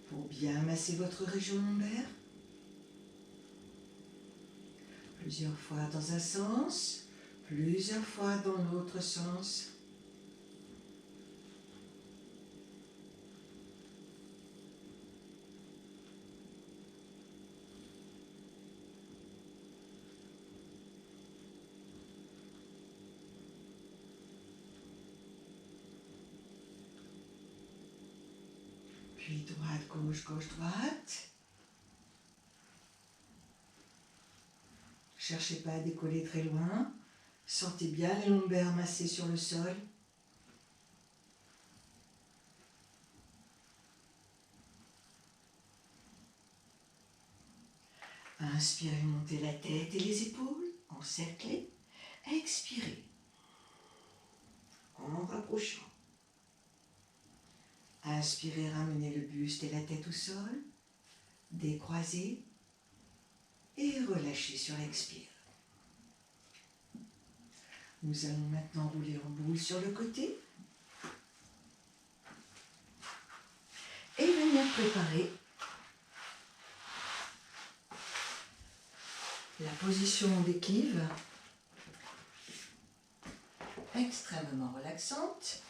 Pour bien masser votre région lombaire. Plusieurs fois dans un sens, plusieurs fois dans l'autre sens. Puis droite, gauche, gauche, droite. Cherchez pas à décoller très loin. Sentez bien les lombaires massés sur le sol. Inspirez, montez la tête et les épaules, encerclez. Expirez, en rapprochant. Inspirez, ramenez le buste et la tête au sol. Décroisez et relâchez sur l'expire. Nous allons maintenant rouler en boule sur le côté et venir préparer la position d'équive extrêmement relaxante.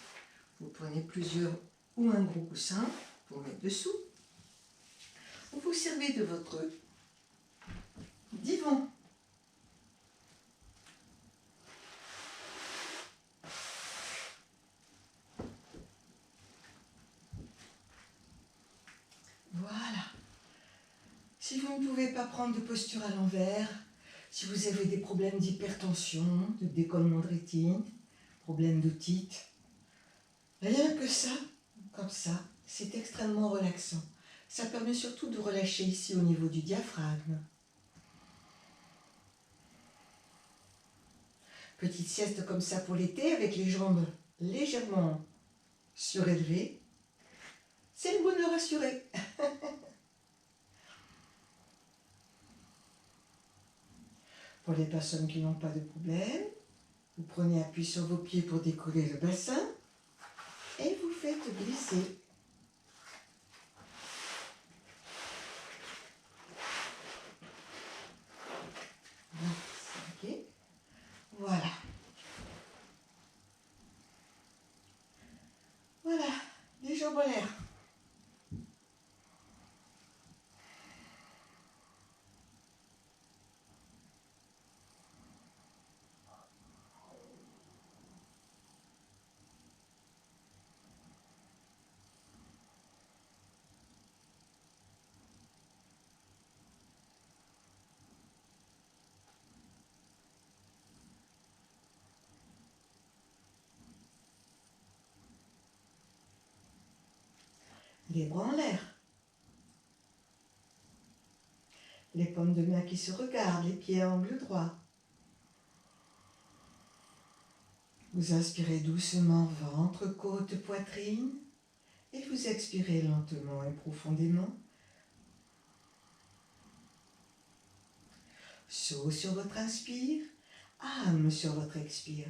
Vous prenez plusieurs ou un gros coussin pour mettre dessous. Vous vous servez de votre divan. Voilà. Si vous ne pouvez pas prendre de posture à l'envers, si vous avez des problèmes d'hypertension, de décollement de rétine, problèmes d'otite, rien que ça, comme ça, c'est extrêmement relaxant. Ça permet surtout de relâcher ici au niveau du diaphragme. Petite sieste comme ça pour l'été avec les jambes légèrement surélevées. C'est le bonheur assuré. Pour les personnes qui n'ont pas de problème, vous prenez appui sur vos pieds pour décoller le bassin et vous faites glisser. Ok. Voilà. Voilà, les jambes en l'air. Les bras en l'air. Les paumes de main qui se regardent, les pieds à angle droit. Vous inspirez doucement, ventre, côte, poitrine. Et vous expirez lentement et profondément. Saut sur votre inspire, âme sur votre expire.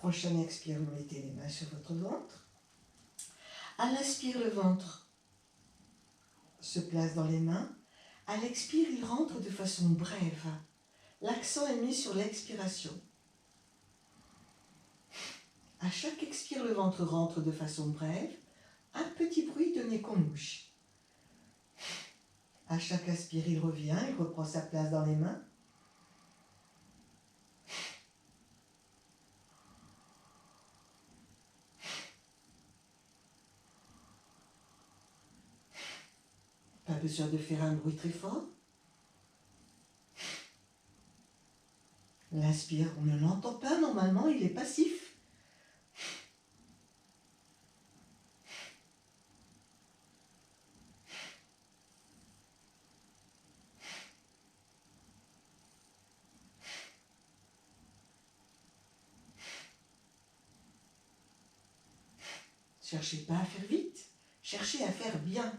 prochaine expire, vous mettez les mains sur votre ventre. À l'inspire, le ventre se place dans les mains. À l'expire, il rentre de façon brève. L'accent est mis sur l'expiration. À chaque expire, le ventre rentre de façon brève. Un petit bruit de nez qu'on mouche. À chaque inspire, il revient, il reprend sa place dans les mains. Pas besoin de faire un bruit très fort. L'inspire, on ne l'entend pas normalement, il est passif. Cherchez pas à faire vite, cherchez à faire bien.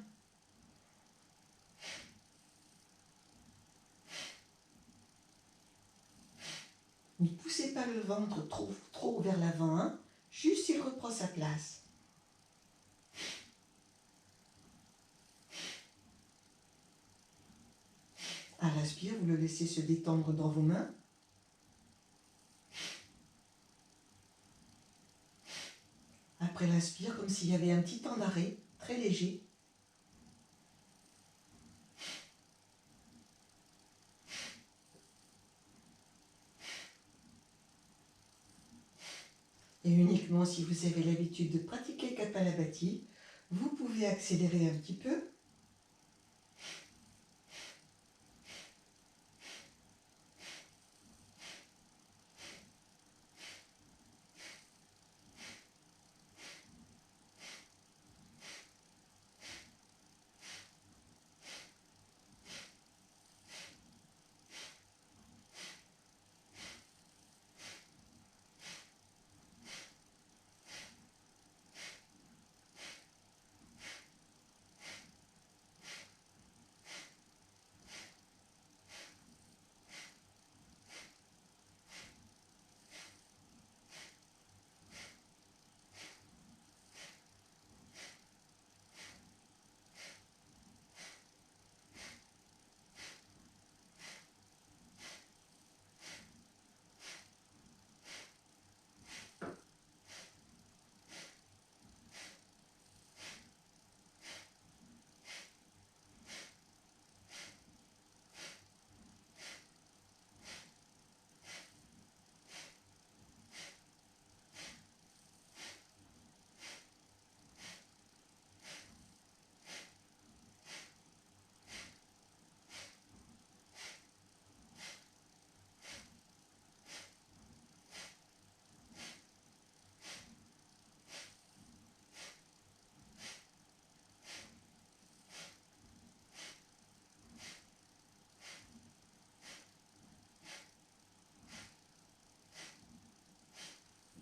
Ne poussez pas le ventre trop vers l'avant, hein. Juste il reprend sa place. À l'inspire, vous le laissez se détendre dans vos mains. Après l'inspire, comme s'il y avait un petit temps d'arrêt, très léger. Et uniquement si vous avez l'habitude de pratiquer Kapalabhati, vous pouvez accélérer un petit peu.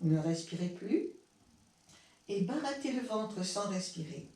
Ne respirez plus et barattez le ventre sans respirer.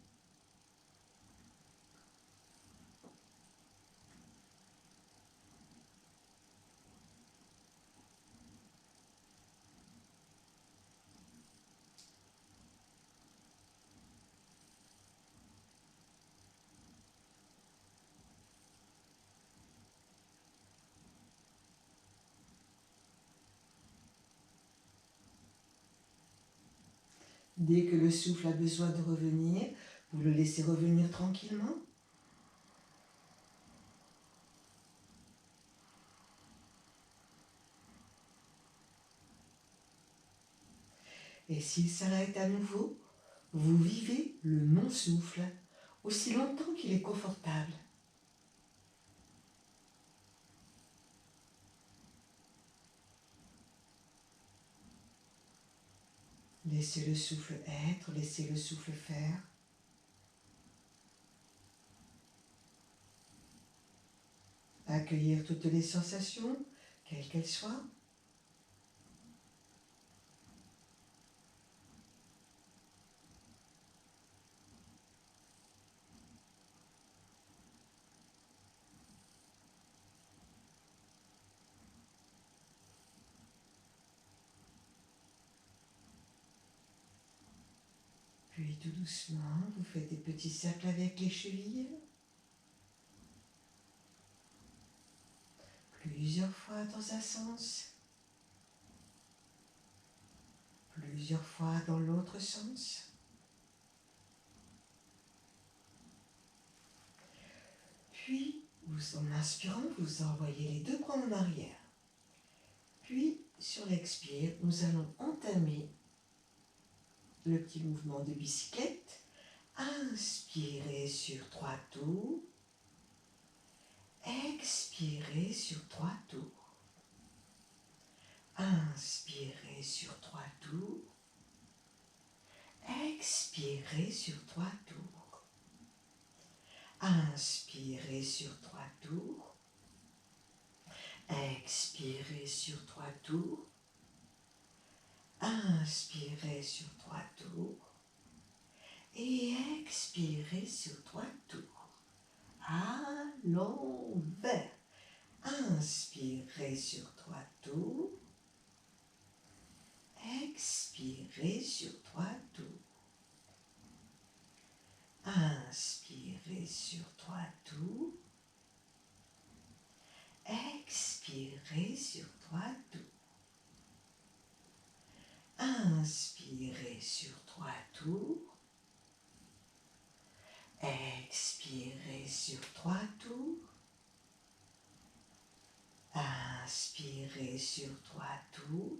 Dès que le souffle a besoin de revenir, vous le laissez revenir tranquillement. Et s'il s'arrête à nouveau, vous vivez le non-souffle aussi longtemps qu'il est confortable. Laissez le souffle être, laissez le souffle faire. Accueillir toutes les sensations, quelles qu'elles soient. Puis tout doucement, vous faites des petits cercles avec les chevilles. Plusieurs fois dans un sens. Plusieurs fois dans l'autre sens. Puis, en inspirant, vous envoyez les deux bras en arrière. Puis, sur l'expire, nous allons entamer le petit mouvement de bicyclette. Inspirez sur 3 tours. Expirez sur 3 tours. Inspirez sur 3 tours. Expirez sur 3 tours. Inspirez sur 3 tours. Expirez sur 3 tours. Inspirez sur 3 tours. Et expirez sur 3 tours. À l'envers. Inspirez sur 3 tours. Expirez sur 3 tours. Inspirez sur 3 tours. Expirez sur 3 tours. Inspirez sur 3 tours. Expirez sur 3 tours. Inspirez sur 3 tours.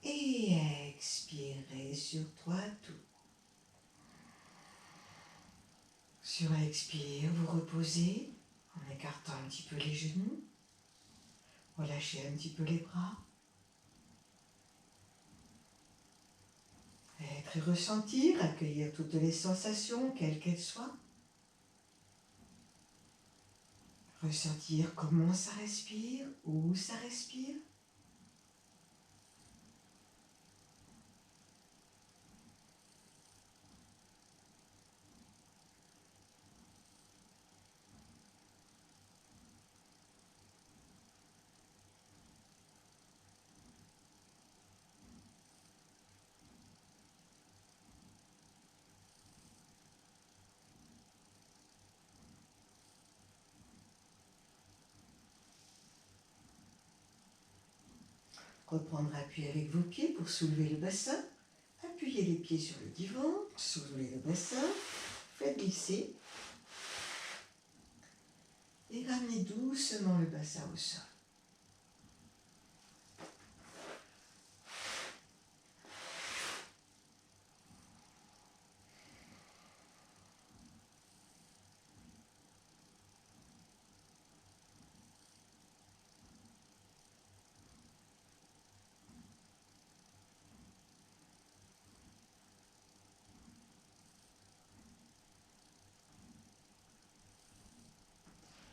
Et expirez sur 3 tours. Sur l'expire, vous reposez en écartant un petit peu les genoux. Relâchez un petit peu les bras. Être et ressentir, accueillir toutes les sensations, quelles qu'elles soient. Ressentir comment ça respire, où ça respire. Reprendre appui avec vos pieds pour soulever le bassin. Appuyez les pieds sur le divan, soulevez le bassin, faites glisser. Et ramenez doucement le bassin au sol.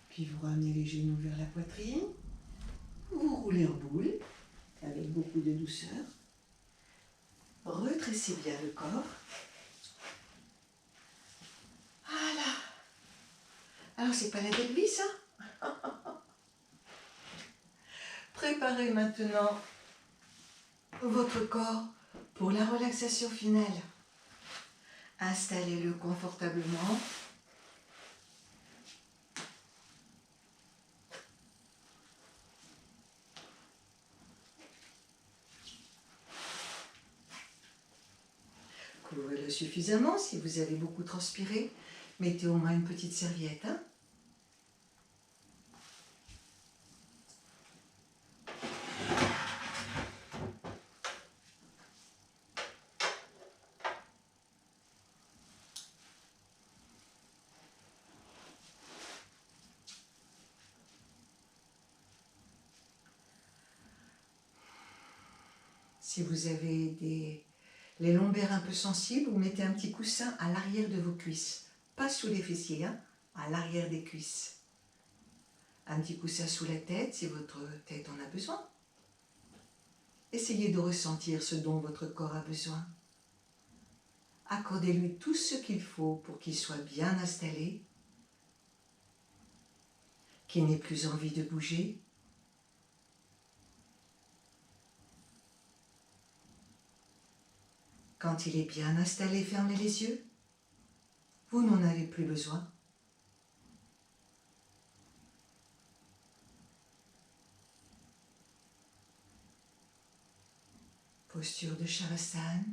Puis vous ramenez les genoux vers la poitrine. Vous roulez en boule avec beaucoup de douceur. Retressez bien le corps. Voilà. Alors c'est pas la belle vie ça. Préparez maintenant votre corps pour la relaxation finale. Installez-le confortablement. Couvrez-le suffisamment. Si vous avez beaucoup transpiré, mettez au moins une petite serviette. Hein. Si vous avez les lombaires un peu sensibles, vous mettez un petit coussin à l'arrière de vos cuisses. Pas sous les fessiers, hein, à l'arrière des cuisses. Un petit coussin sous la tête si votre tête en a besoin. Essayez de ressentir ce dont votre corps a besoin. Accordez-lui tout ce qu'il faut pour qu'il soit bien installé, qu'il n'ait plus envie de bouger. Quand il est bien installé, fermez les yeux. Vous n'en avez plus besoin. Posture de Shavasana.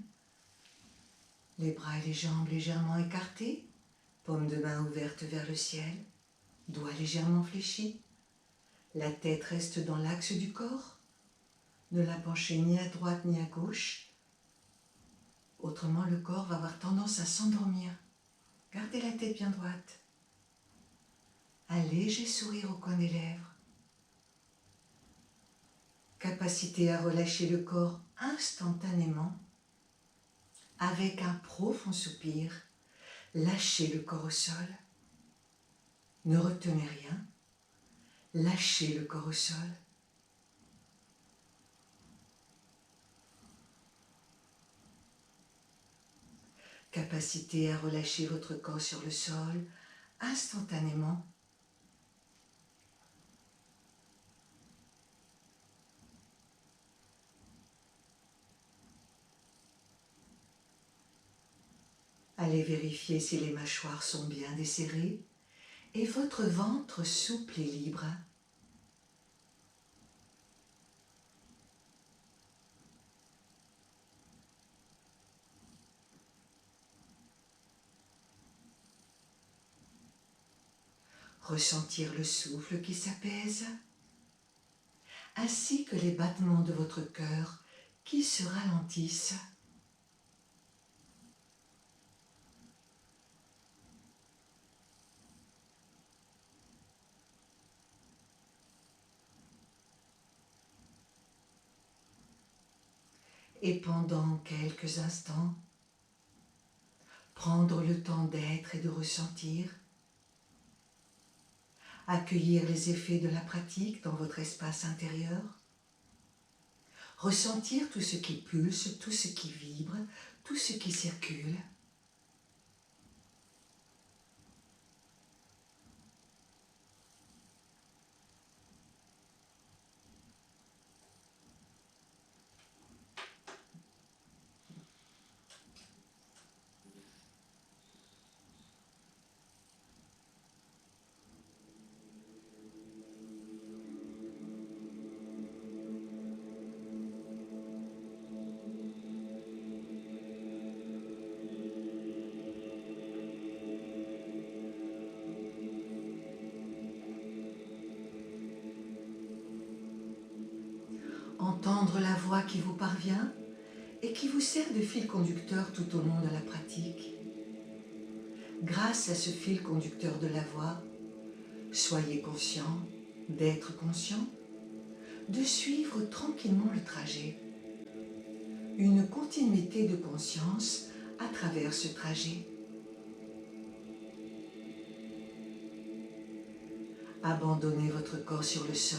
Les bras et les jambes légèrement écartés, paumes de main ouvertes vers le ciel, doigts légèrement fléchis. La tête reste dans l'axe du corps. Ne la penchez ni à droite ni à gauche. Autrement, le corps va avoir tendance à s'endormir. Gardez la tête bien droite. Un léger sourire au coin des lèvres. Capacité à relâcher le corps instantanément. Avec un profond soupir, lâchez le corps au sol. Ne retenez rien. Lâchez le corps au sol. Capacité à relâcher votre corps sur le sol instantanément. Allez vérifier si les mâchoires sont bien desserrées et votre ventre souple et libre. Ressentir le souffle qui s'apaise, ainsi que les battements de votre cœur qui se ralentissent. Et pendant quelques instants, prendre le temps d'être et de ressentir, accueillir les effets de la pratique dans votre espace intérieur, ressentir tout ce qui pulse, tout ce qui vibre, tout ce qui circule. Entendre la voix qui vous parvient et qui vous sert de fil conducteur tout au long de la pratique. Grâce à ce fil conducteur de la voix, soyez conscient d'être conscient, de suivre tranquillement le trajet. Une continuité de conscience à travers ce trajet. Abandonnez votre corps sur le sol,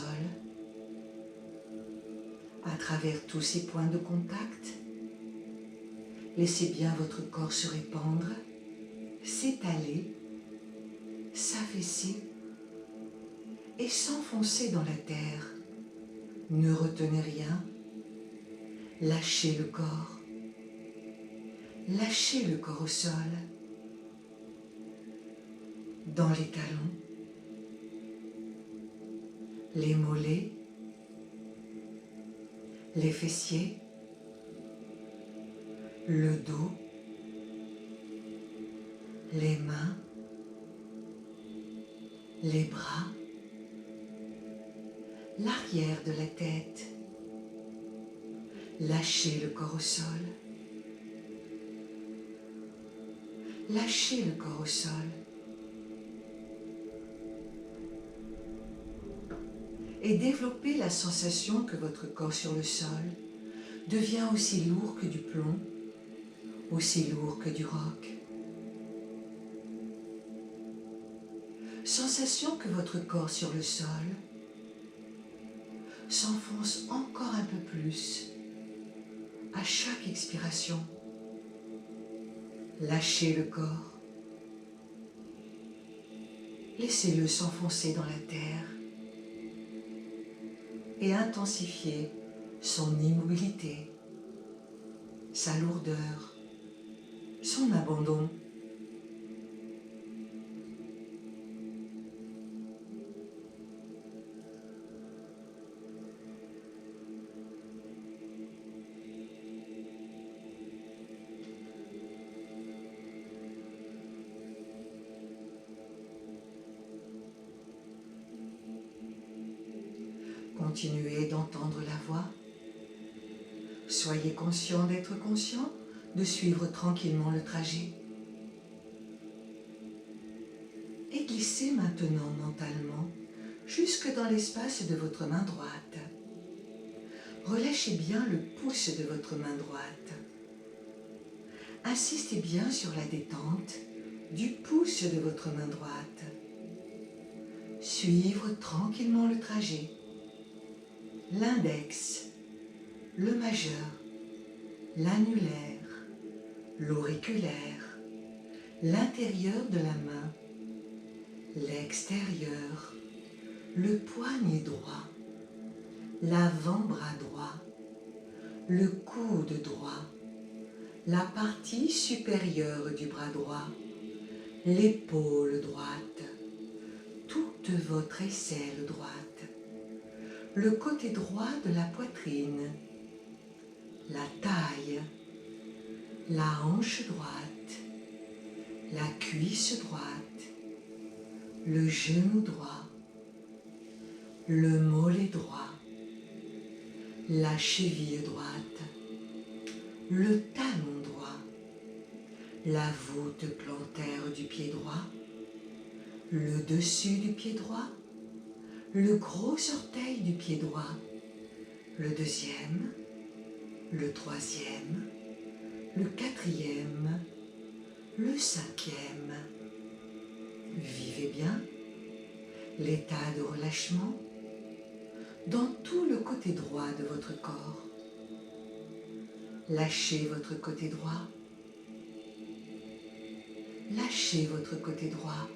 à travers tous ces points de contact. Laissez bien votre corps se répandre, s'étaler, s'affaisser et s'enfoncer dans la terre. Ne retenez rien. Lâchez le corps. Lâchez le corps au sol, dans les talons, les mollets, les fessiers, le dos, les mains, les bras, l'arrière de la tête. Lâchez le corps au sol. Lâchez le corps au sol. Et développez la sensation que votre corps sur le sol devient aussi lourd que du plomb, aussi lourd que du roc. Sensation que votre corps sur le sol s'enfonce encore un peu plus à chaque expiration. Lâchez le corps. Laissez-le s'enfoncer dans la terre et intensifier son immobilité, sa lourdeur, son abandon. Continuez d'entendre la voix. Soyez conscient d'être conscient, de suivre tranquillement le trajet. Et glissez maintenant mentalement jusque dans l'espace de votre main droite. Relâchez bien le pouce de votre main droite. Insistez bien sur la détente du pouce de votre main droite. Suivre tranquillement le trajet. L'index, le majeur, l'annulaire, l'auriculaire, l'intérieur de la main, l'extérieur, le poignet droit, l'avant-bras droit, le coude droit, la partie supérieure du bras droit, l'épaule droite, toute votre aisselle droite, le côté droit de la poitrine, la taille, la hanche droite, la cuisse droite, le genou droit, le mollet droit, la cheville droite, le talon droit, la voûte plantaire du pied droit, le dessus du pied droit, le gros orteil du pied droit, le deuxième, le troisième, le quatrième, le cinquième. Vivez bien l'état de relâchement dans tout le côté droit de votre corps. Lâchez votre côté droit. Lâchez votre côté droit.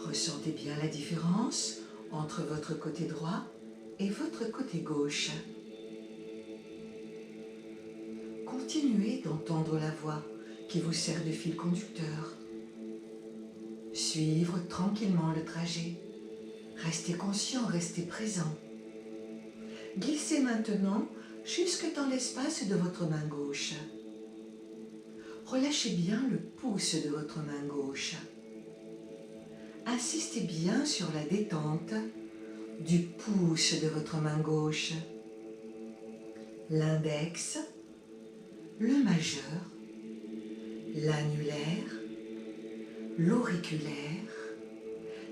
Ressentez bien la différence entre votre côté droit et votre côté gauche. Continuez d'entendre la voix qui vous sert de fil conducteur. Suivre tranquillement le trajet. Restez conscient, restez présent. Glissez maintenant jusque dans l'espace de votre main gauche. Relâchez bien le pouce de votre main gauche. Insistez bien sur la détente du pouce de votre main gauche, l'index, le majeur, l'annulaire, l'auriculaire,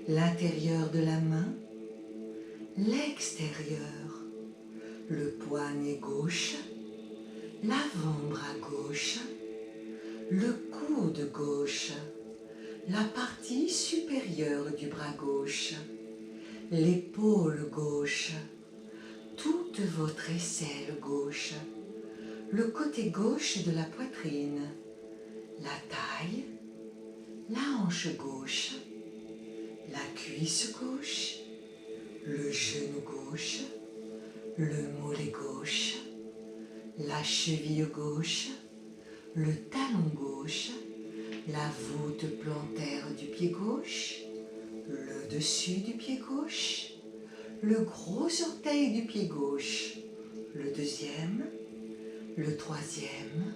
l'intérieur de la main, l'extérieur, le poignet gauche, l'avant-bras gauche, le coude gauche, la partie supérieure du bras gauche, l'épaule gauche, toute votre aisselle gauche, le côté gauche de la poitrine, la taille, la hanche gauche, la cuisse gauche, le genou gauche, le mollet gauche, la cheville gauche, le talon gauche, la voûte plantaire du pied gauche, le dessus du pied gauche, le gros orteil du pied gauche, le deuxième, le troisième,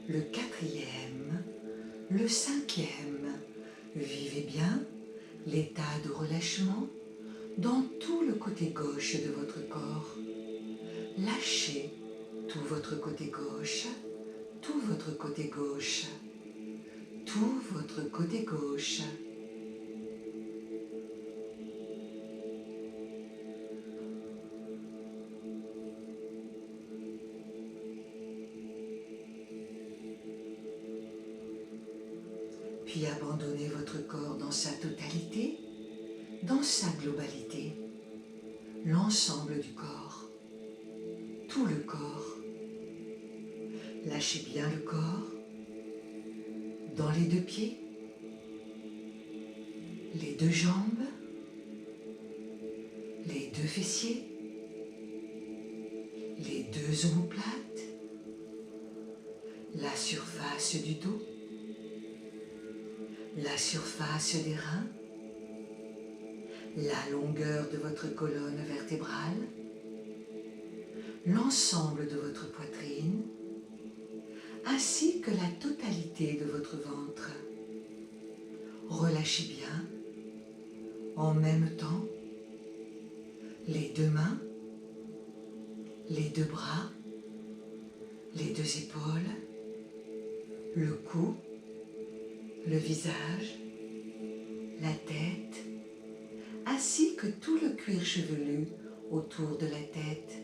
le quatrième, le cinquième. Vivez bien l'état de relâchement dans tout le côté gauche de votre corps. Lâchez tout votre côté gauche, tout votre côté gauche, tout votre côté gauche. Puis abandonnez votre corps dans sa totalité, dans sa globalité. l'ensemble du corps, tout le corps. Lâchez bien le corps dans les deux pieds, les deux jambes, les deux fessiers, les deux omoplates, la surface du dos, la surface des reins, la longueur de votre colonne vertébrale, l'ensemble de votre poitrine, ainsi que la totalité de votre ventre. Relâchez bien, en même temps, les deux mains, les deux bras, les deux épaules, le cou, le visage, la tête, ainsi que tout le cuir chevelu autour de la tête.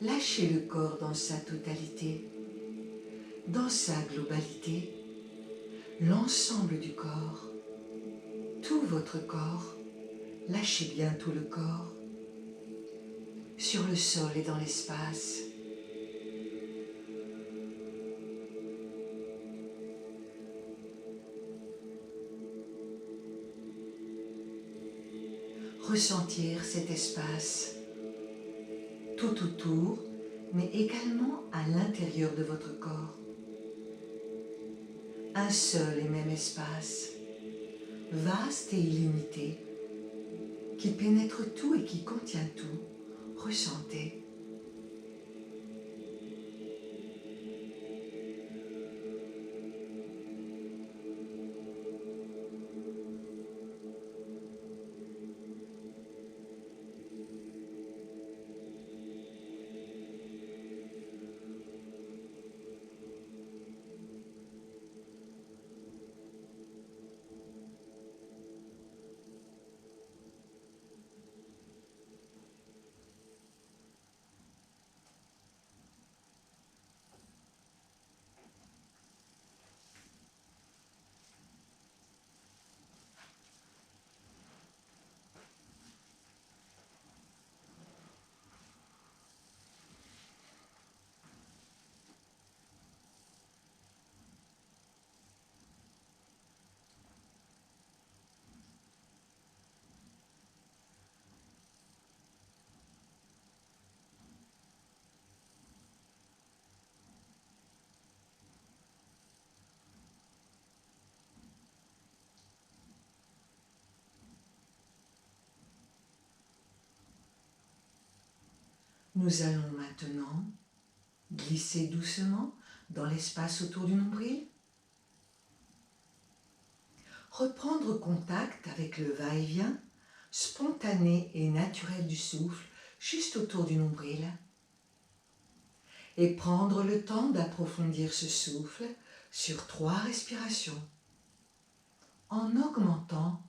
Lâchez le corps dans sa totalité, dans sa globalité, l'ensemble du corps, tout votre corps. Lâchez bien tout le corps, sur le sol et dans l'espace. Ressentir cet espace tout autour, mais également à l'intérieur de votre corps. Un seul et même espace, vaste et illimité, qui pénètre tout et qui contient tout. Ressentez. Nous allons maintenant glisser doucement dans l'espace autour du nombril. Reprendre contact avec le va-et-vient spontané et naturel du souffle juste autour du nombril. Et prendre le temps d'approfondir ce souffle sur 3 respirations, en augmentant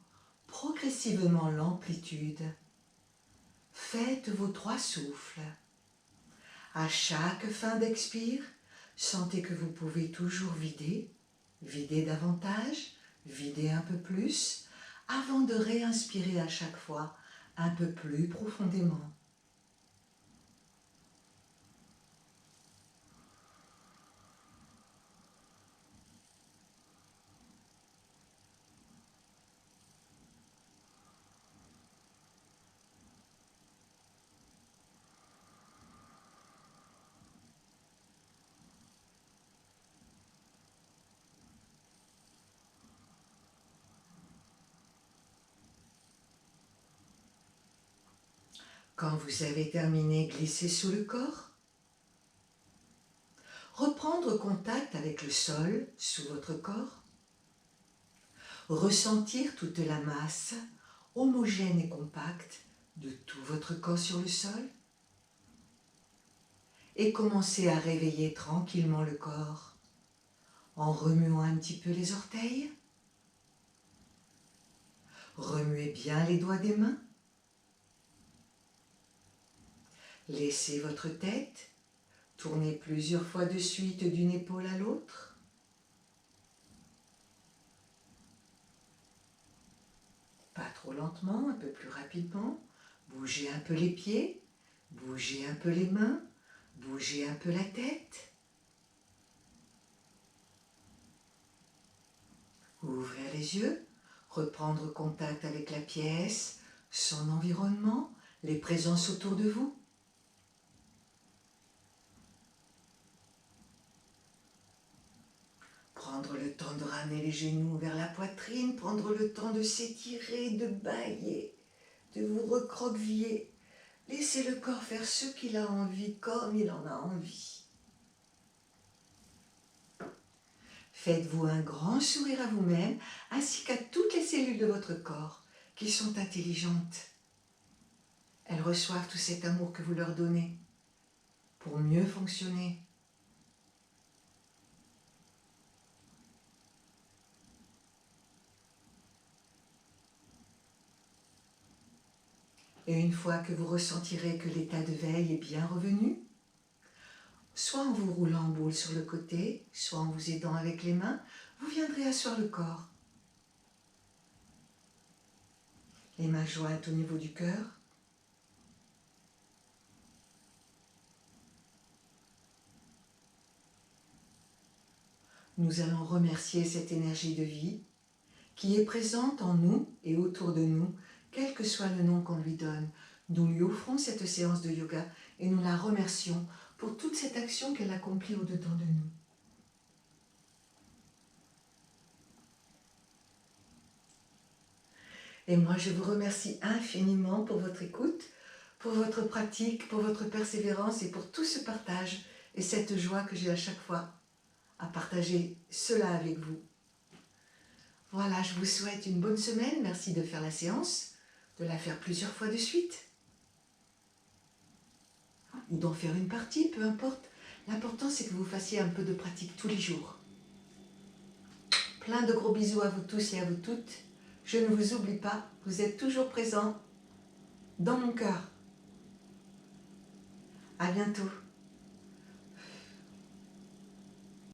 progressivement l'amplitude. Faites vos 3 souffles. À chaque fin d'expire, sentez que vous pouvez toujours vider, vider davantage, vider un peu plus, avant de réinspirer à chaque fois un peu plus profondément. Quand vous avez terminé, glissez sous le corps. Reprendre contact avec le sol sous votre corps. Ressentir toute la masse homogène et compacte de tout votre corps sur le sol. Et commencez à réveiller tranquillement le corps en remuant un petit peu les orteils. Remuez bien les doigts des mains. Laissez votre tête tourner plusieurs fois de suite d'une épaule à l'autre. Pas trop lentement, un peu plus rapidement. Bougez un peu les pieds, bougez un peu les mains, bougez un peu la tête. Ouvrir les yeux, reprendre contact avec la pièce, son environnement, les présences autour de vous. Prendre le temps de ramener les genoux vers la poitrine, prendre le temps de s'étirer, de bâiller, de vous recroqueviller. Laissez le corps faire ce qu'il a envie, comme il en a envie. Faites-vous un grand sourire à vous-même, ainsi qu'à toutes les cellules de votre corps, qui sont intelligentes. Elles reçoivent tout cet amour que vous leur donnez, pour mieux fonctionner. Et une fois que vous ressentirez que l'état de veille est bien revenu, soit en vous roulant en boule sur le côté, soit en vous aidant avec les mains, vous viendrez asseoir le corps. Les mains jointes au niveau du cœur. Nous allons remercier cette énergie de vie qui est présente en nous et autour de nous, quel que soit le nom qu'on lui donne. Nous lui offrons cette séance de yoga et nous la remercions pour toute cette action qu'elle accomplit au-dedans de nous. Et moi, je vous remercie infiniment pour votre écoute, pour votre pratique, pour votre persévérance et pour tout ce partage et cette joie que j'ai à chaque fois à partager cela avec vous. Voilà, je vous souhaite une bonne semaine. Merci de faire la séance, de la faire plusieurs fois de suite. Ou d'en faire une partie, peu importe. L'important, c'est que vous fassiez un peu de pratique tous les jours. Plein de gros bisous à vous tous et à vous toutes. Je ne vous oublie pas, vous êtes toujours présents dans mon cœur. À bientôt.